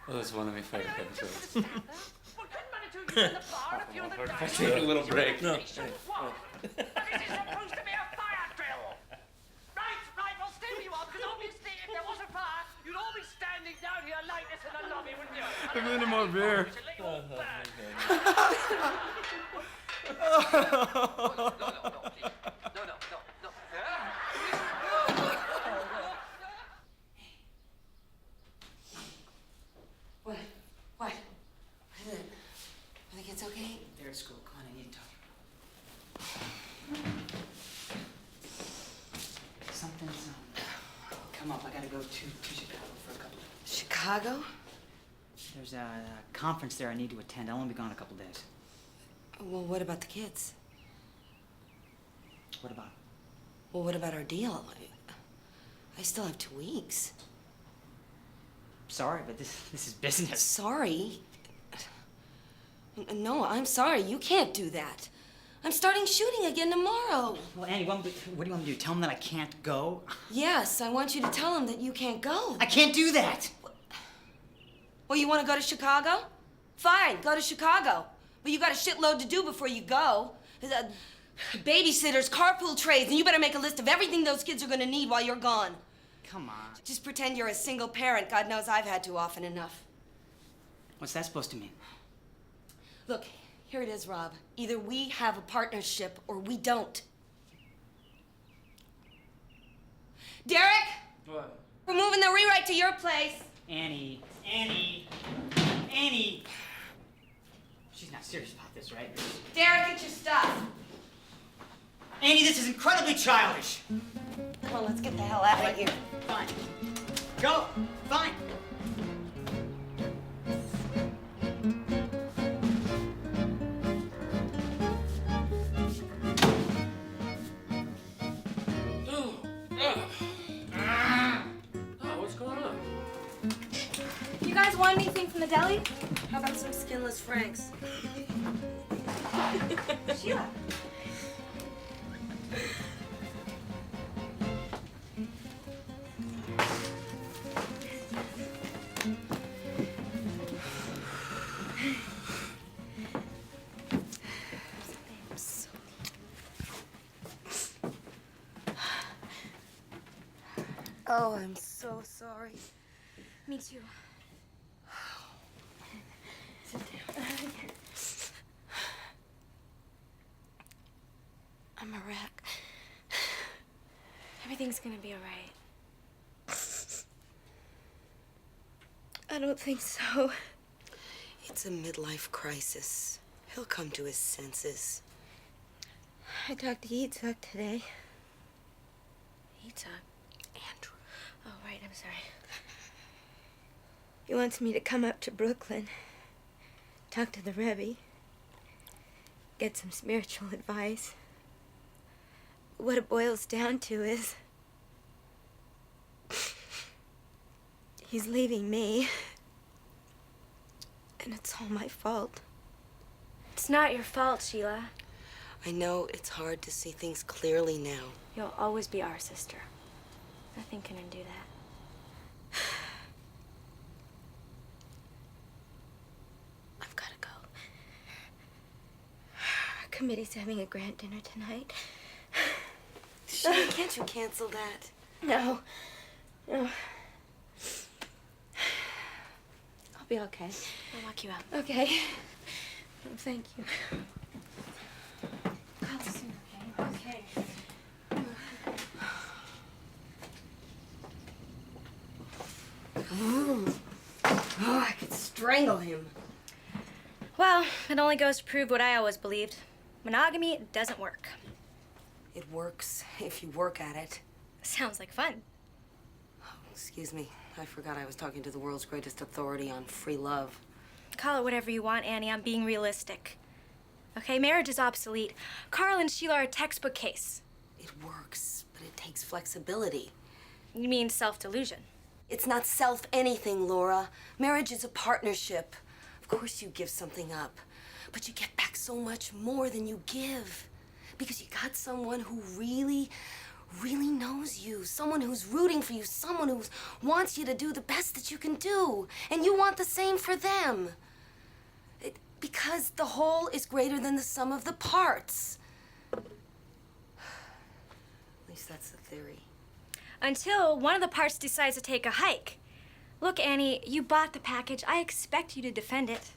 Well, that's one of my favorite episodes. If I take a little break. No. This is supposed to be a fire drill! Right, well, stay where you are, because obviously if there was a fire, you'd all be standing down here like this in the lobby, wouldn't you? A minute more beer. What? What? Is it? I think it's okay. They're at school. Come on, I need to talk. Something's come up. I gotta go to Chicago for a couple of days. Chicago? There's a conference there I need to attend. I'll only be gone a couple days. Well, what about the kids? What about? Well, what about our deal? I still have 2 weeks. Sorry, but this is business. Sorry? No, I'm sorry. You can't do that. I'm starting shooting again tomorrow. Well, Annie, what do you want me to do? Tell them that I can't go? Yes, I want you to tell them that you can't go. I can't do that. Well, you want to go to Chicago? Fine, go to Chicago. But you got a shitload to do before you go. Babysitters, carpool trays, and you better make a list of everything those kids are going to need while you're gone. Come on. Just pretend you're a single parent. God knows I've had to often enough. What's that supposed to mean? Look, here it is, Rob. Either we have a partnership or we don't. Derek? What? We're moving the rewrite to your place. Annie. She's not serious about this, right? Derek, get your stuff. Annie, this is incredibly childish. Come on, let's get the hell out of here. Fine. Go. Fine. What's going on? You guys want anything from the deli? How about some skinless Franks? Sheila. Oh, I'm so sorry. Me too. Sit down. I'm a wreck. Everything's gonna be all right. I don't think so. It's a midlife crisis. He'll come to his senses. I talked to Yitzhak today. Yitzhak? Andrew. Oh, right, I'm sorry. He wants me to come up to Brooklyn, talk to the Rebbe, get some spiritual advice. What it boils down to is he's leaving me, and it's all my fault. It's not your fault, Sheila. I know it's hard to see things clearly now. You'll always be our sister. Nothing can undo that. I've got to go. Our committee's having a grant dinner tonight. Can't you cancel that? No. No. I'll be okay. I'll walk you out. Okay. Oh, thank you. strangle him. Well, it only goes to prove what I always believed. Monogamy doesn't work. It works if you work at it. Sounds like fun. Excuse me. I forgot I was talking to the world's greatest authority on free love. Call it whatever you want, Annie. I'm being realistic. Okay, marriage is obsolete. Carl and Sheila are a textbook case. It works, but it takes flexibility. You mean self-delusion? It's not self-anything, Laura. Marriage is a partnership. Of course you give something up, but you get back so much more than you give. Because you got someone who really knows you, someone who's rooting for you, someone who wants you to do the best that you can do, and you want the same for them. Because the whole is greater than the sum of the parts. At least that's the theory. Until one of the parts decides to take a hike. Look, Annie, you bought the package. I expect you to defend it.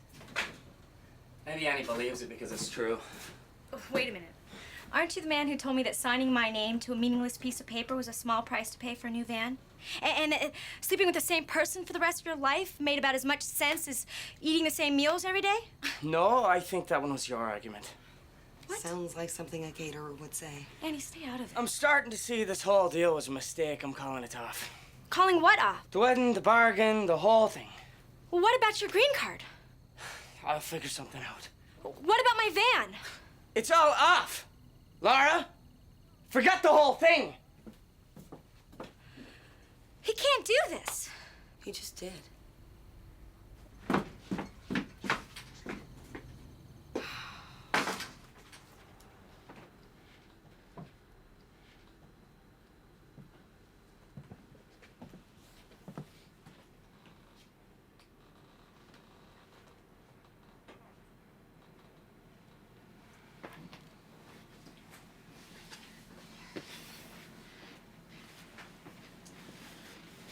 Maybe Annie believes it because it's true. Oh, wait a minute. Aren't you the man who told me that signing my name to a meaningless piece of paper was a small price to pay for a new van? And sleeping with the same person for the rest of your life made about as much sense as eating the same meals every day? No, I think that one was your argument. What? Sounds like something a caterer would say. Annie, stay out of it. I'm starting to see this whole deal was a mistake. I'm calling it off. Calling what off? The wedding, the bargain, the whole thing. Well, what about your green card? I'll figure something out. What about my van? It's all off. Laura, forget the whole thing. He can't do this. He just did.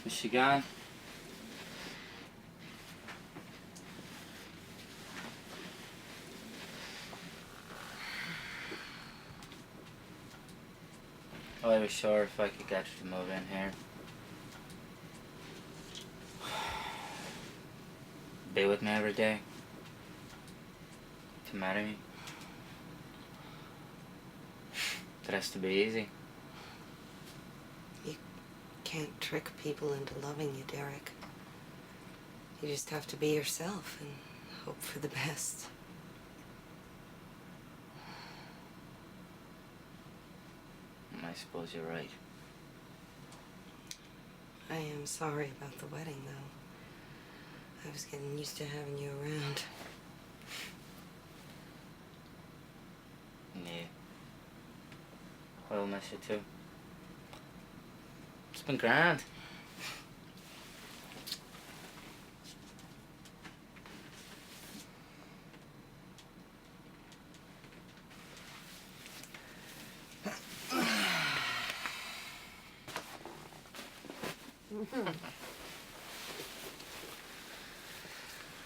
Is she gone? I was sure if I could get her to move in here. Be with me every day. To marry me. It has to be easy. Can't trick people into loving you, Derek. You just have to be yourself and hope for the best. I suppose you're right. I am sorry about the wedding, though. I was getting used to having you around. Yeah. I'll miss you too. It's been grand.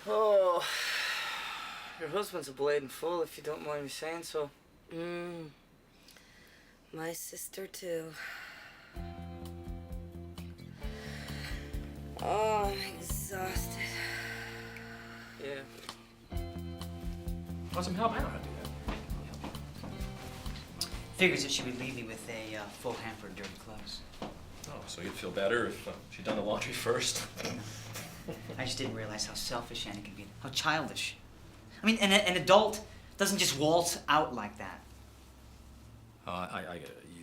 Oh, your husband's a blading fool, if you don't mind me saying so. My sister, too. Oh, I'm exhausted. Yeah. Want some help? I know how to do that. Figures that she would leave me with a full hamper of dirty clothes. Oh, so you'd feel better if she'd done the laundry first? I just didn't realize how selfish Annie can be, how childish. I mean, an adult doesn't just waltz out like that.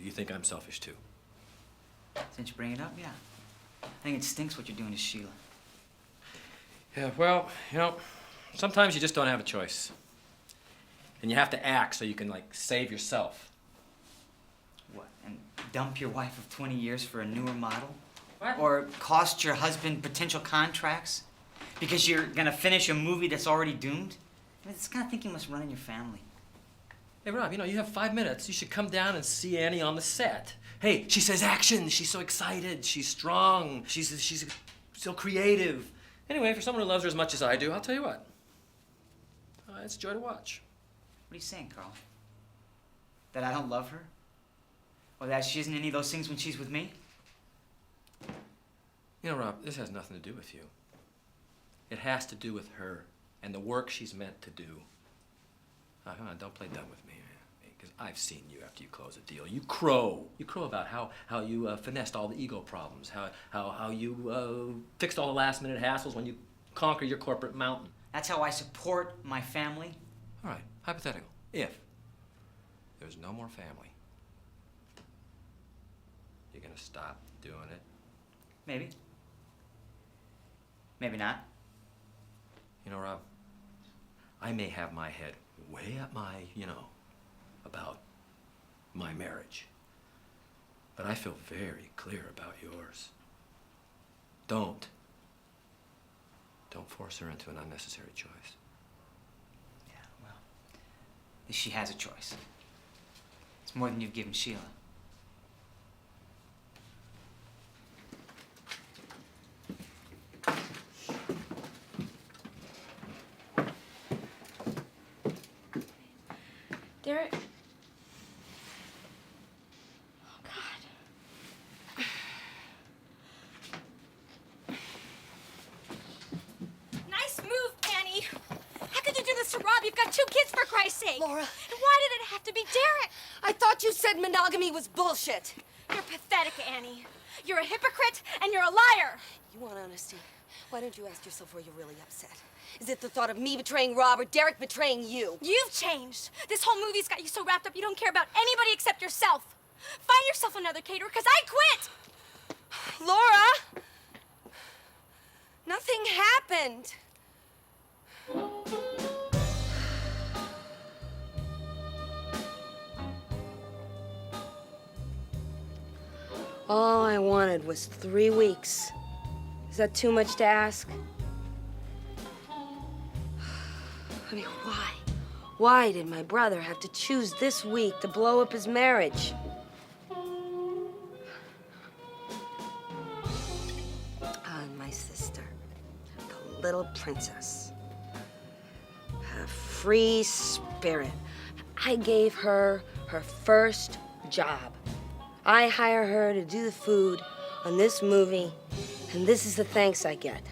You think I'm selfish too? Since you bring it up, yeah. I think it stinks what you're doing to Sheila. Yeah, well, you know, sometimes you just don't have a choice. And you have to act so you can, like, save yourself. What, and dump your wife of 20 years for a newer model? What? Or cost your husband potential contracts because you're gonna finish a movie that's already doomed? I mean, it's the kind of thing you must run in your family. Hey, Rob, you know, you have 5 minutes. You should come down and see Annie on the set. Hey, she says action. She's so excited. She's strong. She's so creative. Anyway, for someone who loves her as much as I do, I'll tell you what. It's a joy to watch. What are you saying, Carl? That I don't love her? Or that she isn't any of those things when she's with me? You know, Rob, this has nothing to do with you. It has to do with her and the work she's meant to do. Now, come on, don't play dumb with me, man. Because I've seen you after you close a deal. You crow. You crow about how you finessed all the ego problems, how you fixed all the last-minute hassles when you conquer your corporate mountain. That's how I support my family. All right, hypothetical. If there's no more family, you're gonna stop doing it? Maybe. Maybe not. You know, Rob, I may have my head way up my, about my marriage. But I feel very clear about yours. Don't force her into an unnecessary choice. Yeah, well, at least she has a choice. It's more than you've given Sheila. Derek. Oh, God. Nice move, Annie. How could you do this to Rob? You've got 2 kids, for Christ's sake. Laura. And why did it have to be Derek? I thought you said monogamy was bullshit. You're pathetic, Annie. You're a hypocrite and you're a liar. You want honesty? Why don't you ask yourself where you're really upset? Is it the thought of me betraying Rob or Derek betraying you? You've changed. This whole movie's got you so wrapped up you don't care about anybody except yourself. Find yourself another caterer, because I quit. Laura! Nothing happened. All I wanted was 3 weeks. Is that too much to ask? I mean, why? Why did my brother have to choose this week to blow up his marriage? And my sister, the little princess, a free spirit. I gave her her first job. I hire her to do the food on this movie, and this is the thanks I get.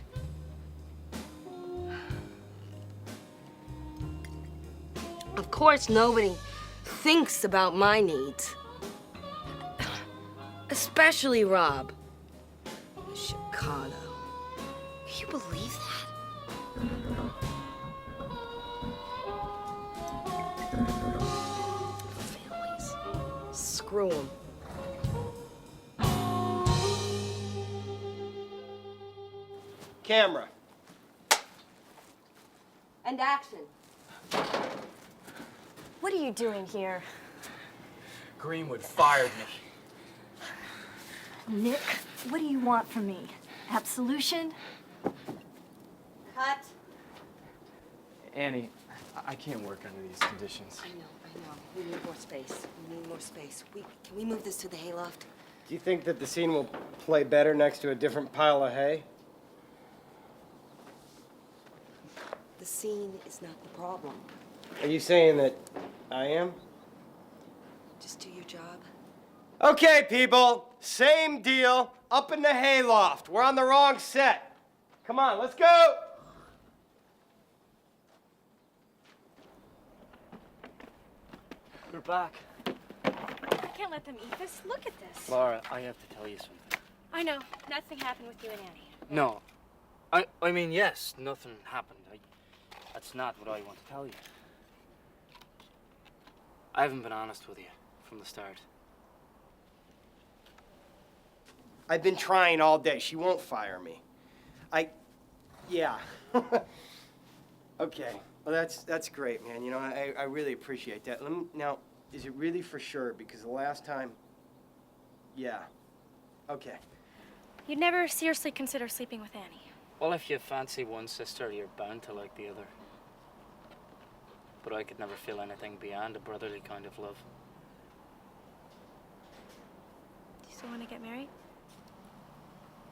Of course, nobody thinks about my needs. Especially Rob. Chicago. Can you believe that? Families. Screw them. Camera. And action. What are you doing here? Greenwood fired me. Nick, what do you want from me? Absolution? Cut. Annie, I can't work under these conditions. I know. We need more space. Can we move this to the hayloft? Do you think that the scene will play better next to a different pile of hay? The scene is not the problem. Are you saying that I am? Just do your job. Okay, people. Same deal. Up in the hayloft. We're on the wrong set. Come on, let's go. We're back. I can't let them eat this. Look at this. Laura, I have to tell you something. I know. Nothing happened with you and Annie. No. I mean, yes, nothing happened. That's not what I want to tell you. I haven't been honest with you from the start. I've been trying all day. She won't fire me. Yeah. Okay. Well, that's great, man. You know, I really appreciate that. Now, is it really for sure? Because the last time, yeah. Okay. You'd never seriously consider sleeping with Annie. Well, if you fancy one sister, you're bound to like the other. But I could never feel anything beyond a brotherly kind of love. Do you still want to get married?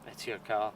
It's your call.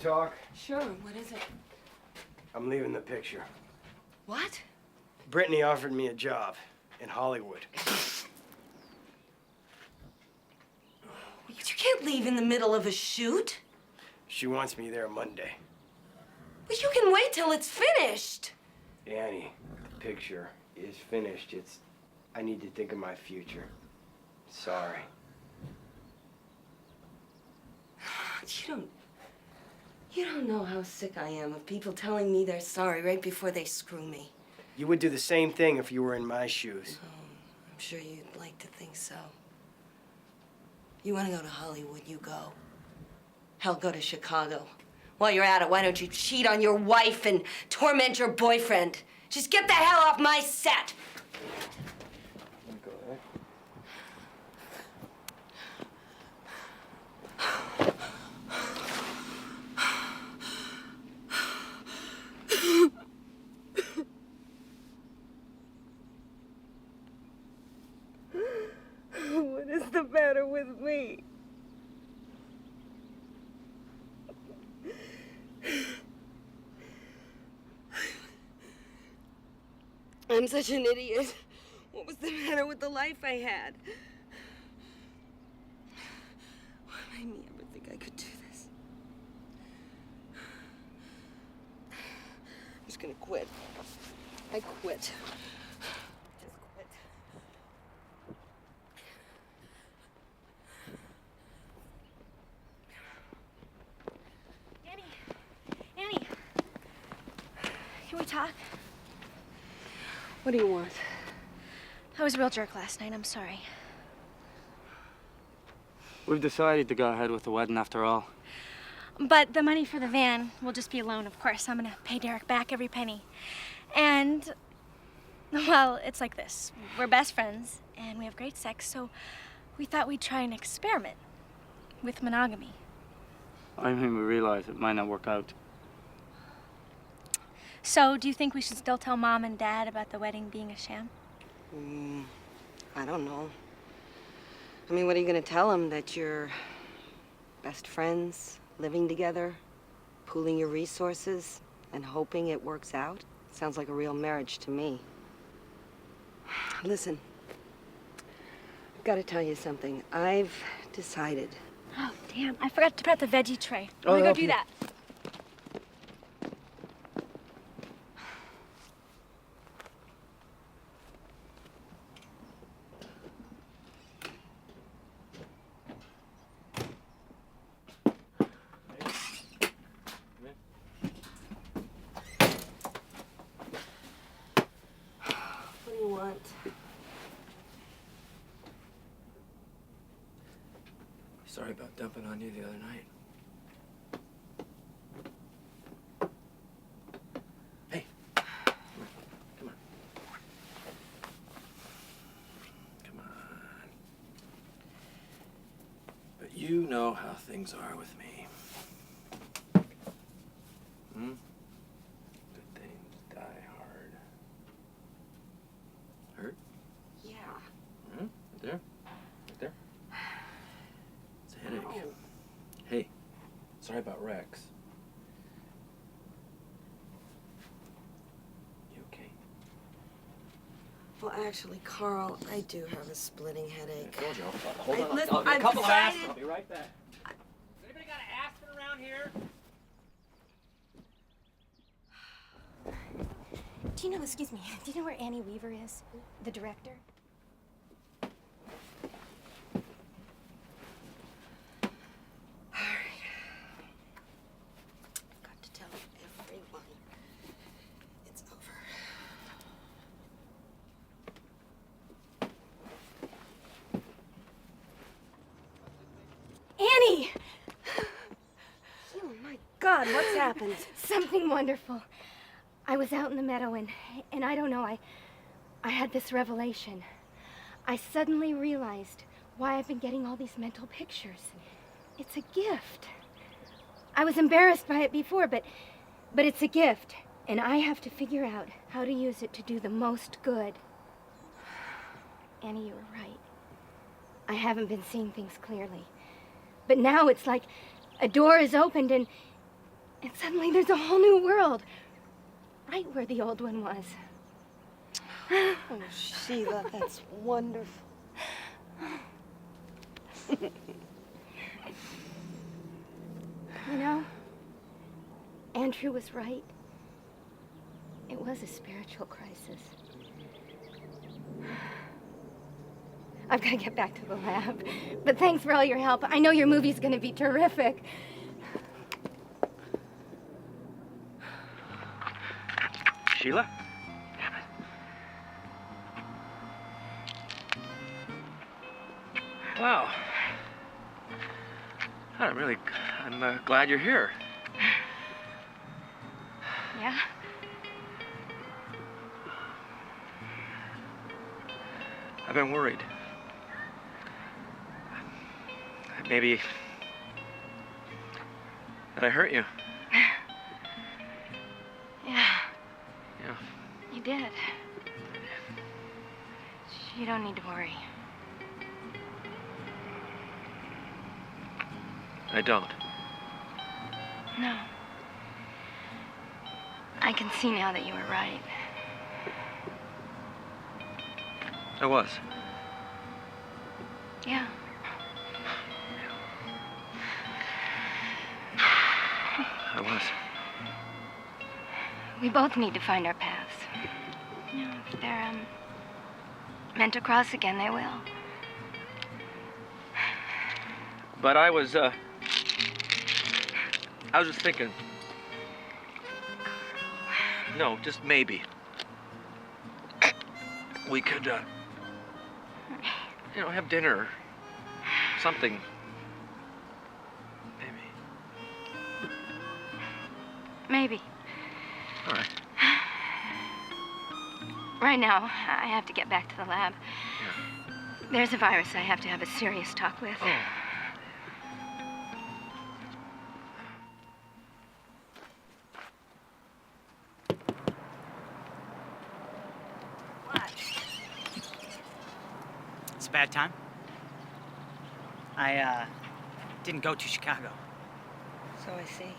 talk? Sure, what is it? I'm leaving the picture. What? Brittany offered me a job in Hollywood. But you can't leave in the middle of a shoot. She wants me there Monday. But you can wait till it's finished. Annie, the picture is finished. I need to think of my future. Sorry. You don't know how sick I am of people telling me they're sorry right before they screw me. You would do the same thing if you were in my shoes. I'm sure you'd like to think so. You want to go to Hollywood, you go. Hell, go to Chicago. While you're at it, why don't you cheat on your wife and torment your boyfriend? Just get the hell off my set! What is the matter with me? I'm such an idiot. What was the matter with the life I had? What made me ever think I could do this? I'm just gonna quit. I quit. Just quit. Annie, can we talk? What do you want? I was a real jerk last night. I'm sorry. We've decided to go ahead with the wedding after all. But the money for the van will just be a loan, of course. I'm gonna pay Derek back every penny. And, well, it's like this. We're best friends, and we have great sex, so we thought we'd try an experiment with monogamy. I mean, we realize it might not work out. So, do you think we should still tell Mom and Dad about the wedding being a sham? I don't know. I mean, what are you gonna tell them? That you're best friends, living together, pooling your resources, and hoping it works out? Sounds like a real marriage to me. Listen, I've gotta tell you something. I've decided. Oh, damn. I forgot to put out the veggie tray. Oh, Let me go okay. do that. What do you want? Sorry about dumping on you the other night. Hey, come on. Come on. But you know how things are with me. Good things die hard. Hurt? Yeah. Right there? Right there? It's a headache. Hey, sorry about Rex. You okay? Well, actually, Carl, I do have a splitting headache. I told you. Hold on. Listen, I'll get a I've couple of decided- aspirin. I'll be right back. Anybody got an aspirin around here? Do you know, excuse me, do you know where Annie Weaver is? The director? Got to tell everyone. It's over. Annie! Oh my God, what's happened? Something wonderful. I was out in the meadow and I don't know, I had this revelation. I suddenly realized why I've been getting all these mental pictures. It's a gift. I was embarrassed by it before, but it's a gift. And I have to figure out how to use it to do the most good. Annie, you were right. I haven't been seeing things clearly. But now it's like a door is opened and And suddenly there's a whole new world, right where the old one was. Oh, Sheila, that's wonderful. You know, Andrew was right. It was a spiritual crisis. I've got to get back to the lab. But thanks for all your help. I know your movie's going to be terrific. Sheila? Wow. I'm glad you're here. Yeah? I've been worried. Maybe that I hurt you. Yeah. Yeah. You did. You don't need to worry. I don't. No. I can see now that you were right. I was. Yeah. I was. We both need to find our paths. You know, if they're meant to cross again, they will. But I was just thinking. No, just maybe. We could, have dinner or something. Maybe. All right. Right now, I have to get back to the lab. Yeah. There's a virus I have to have a serious talk with. Oh. It's a bad time. I didn't go to Chicago. So I see.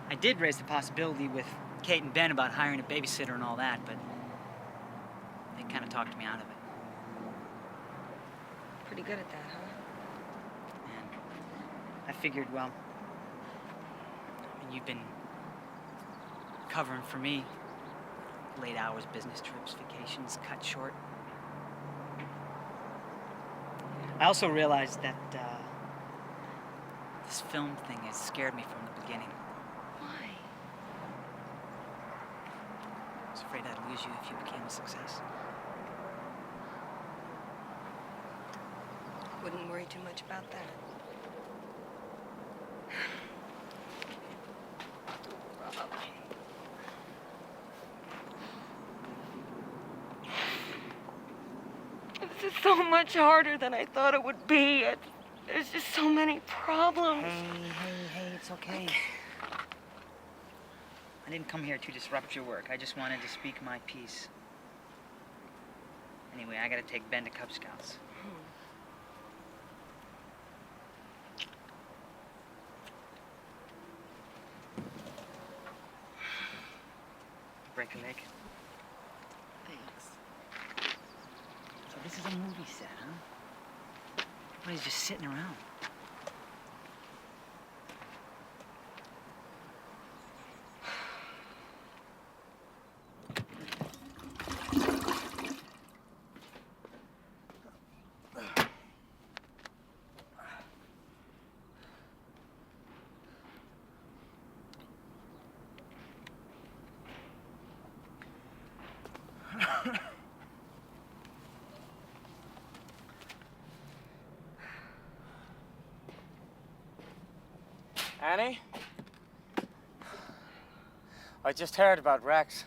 I did raise the possibility with Kate and Ben about hiring a babysitter and all that, but they kind of talked me out of it. Pretty good at that, huh? And I figured, well, you've been covering for me. Late hours, business trips, vacations, cut short. I also realized that this film thing has scared me from the beginning. Why? I was afraid I'd lose you if you became a success. Wouldn't worry too much about that. This is so much harder than I thought it would be. There's just so many problems. Hey, it's okay. I didn't come here to disrupt your work. I just wanted to speak my piece. Anyway, I gotta take Ben to Cub Scouts. Break a leg. Thanks. So this is a movie set, huh? Everybody's just sitting around. Annie? I just heard about Rex.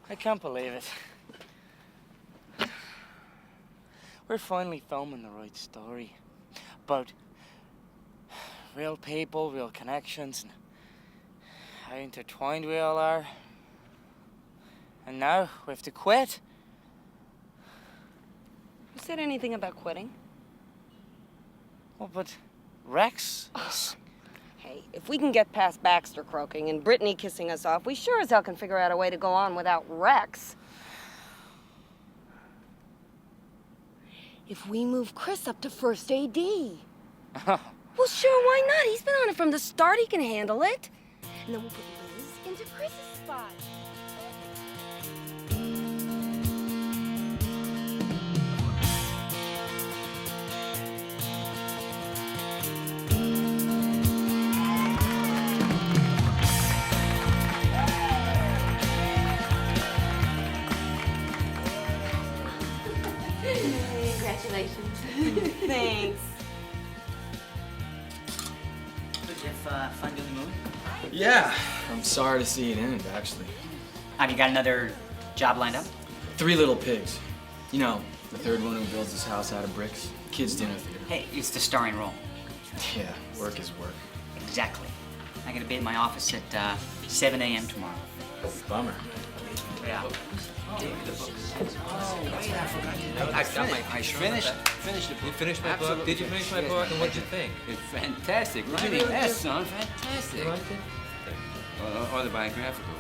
I can't believe it. We're finally filming the right story. About real people, real connections, and how intertwined we all are. And now we have to quit. Who said anything about quitting? Oh, but Rex. Hey, if we can get past Baxter croaking and Brittany kissing us off, we sure as hell can figure out a way to go on without Rex. If we move Chris up to first AD. Well, sure, why not? He's been on it from the start. He can handle it. And then we'll put Liz into Chris's spot. Congratulations. Thanks. Did you have fun doing the movie? Yeah, I'm sorry to see it end, actually. Have you got another job lined up? 3 Little Pigs. You know, the third one who builds his house out of bricks. Kids' dinner theater. Hey, it's the starring role. Yeah, work is work. Exactly. I gotta be at my office at 7 a.m. tomorrow. Bummer. Yeah. I finished the book. You finished my book? Did you finish my book? And what'd you think? It's fantastic. Did you Writing really? that, son. Fantastic. You liked it? Autobiographical.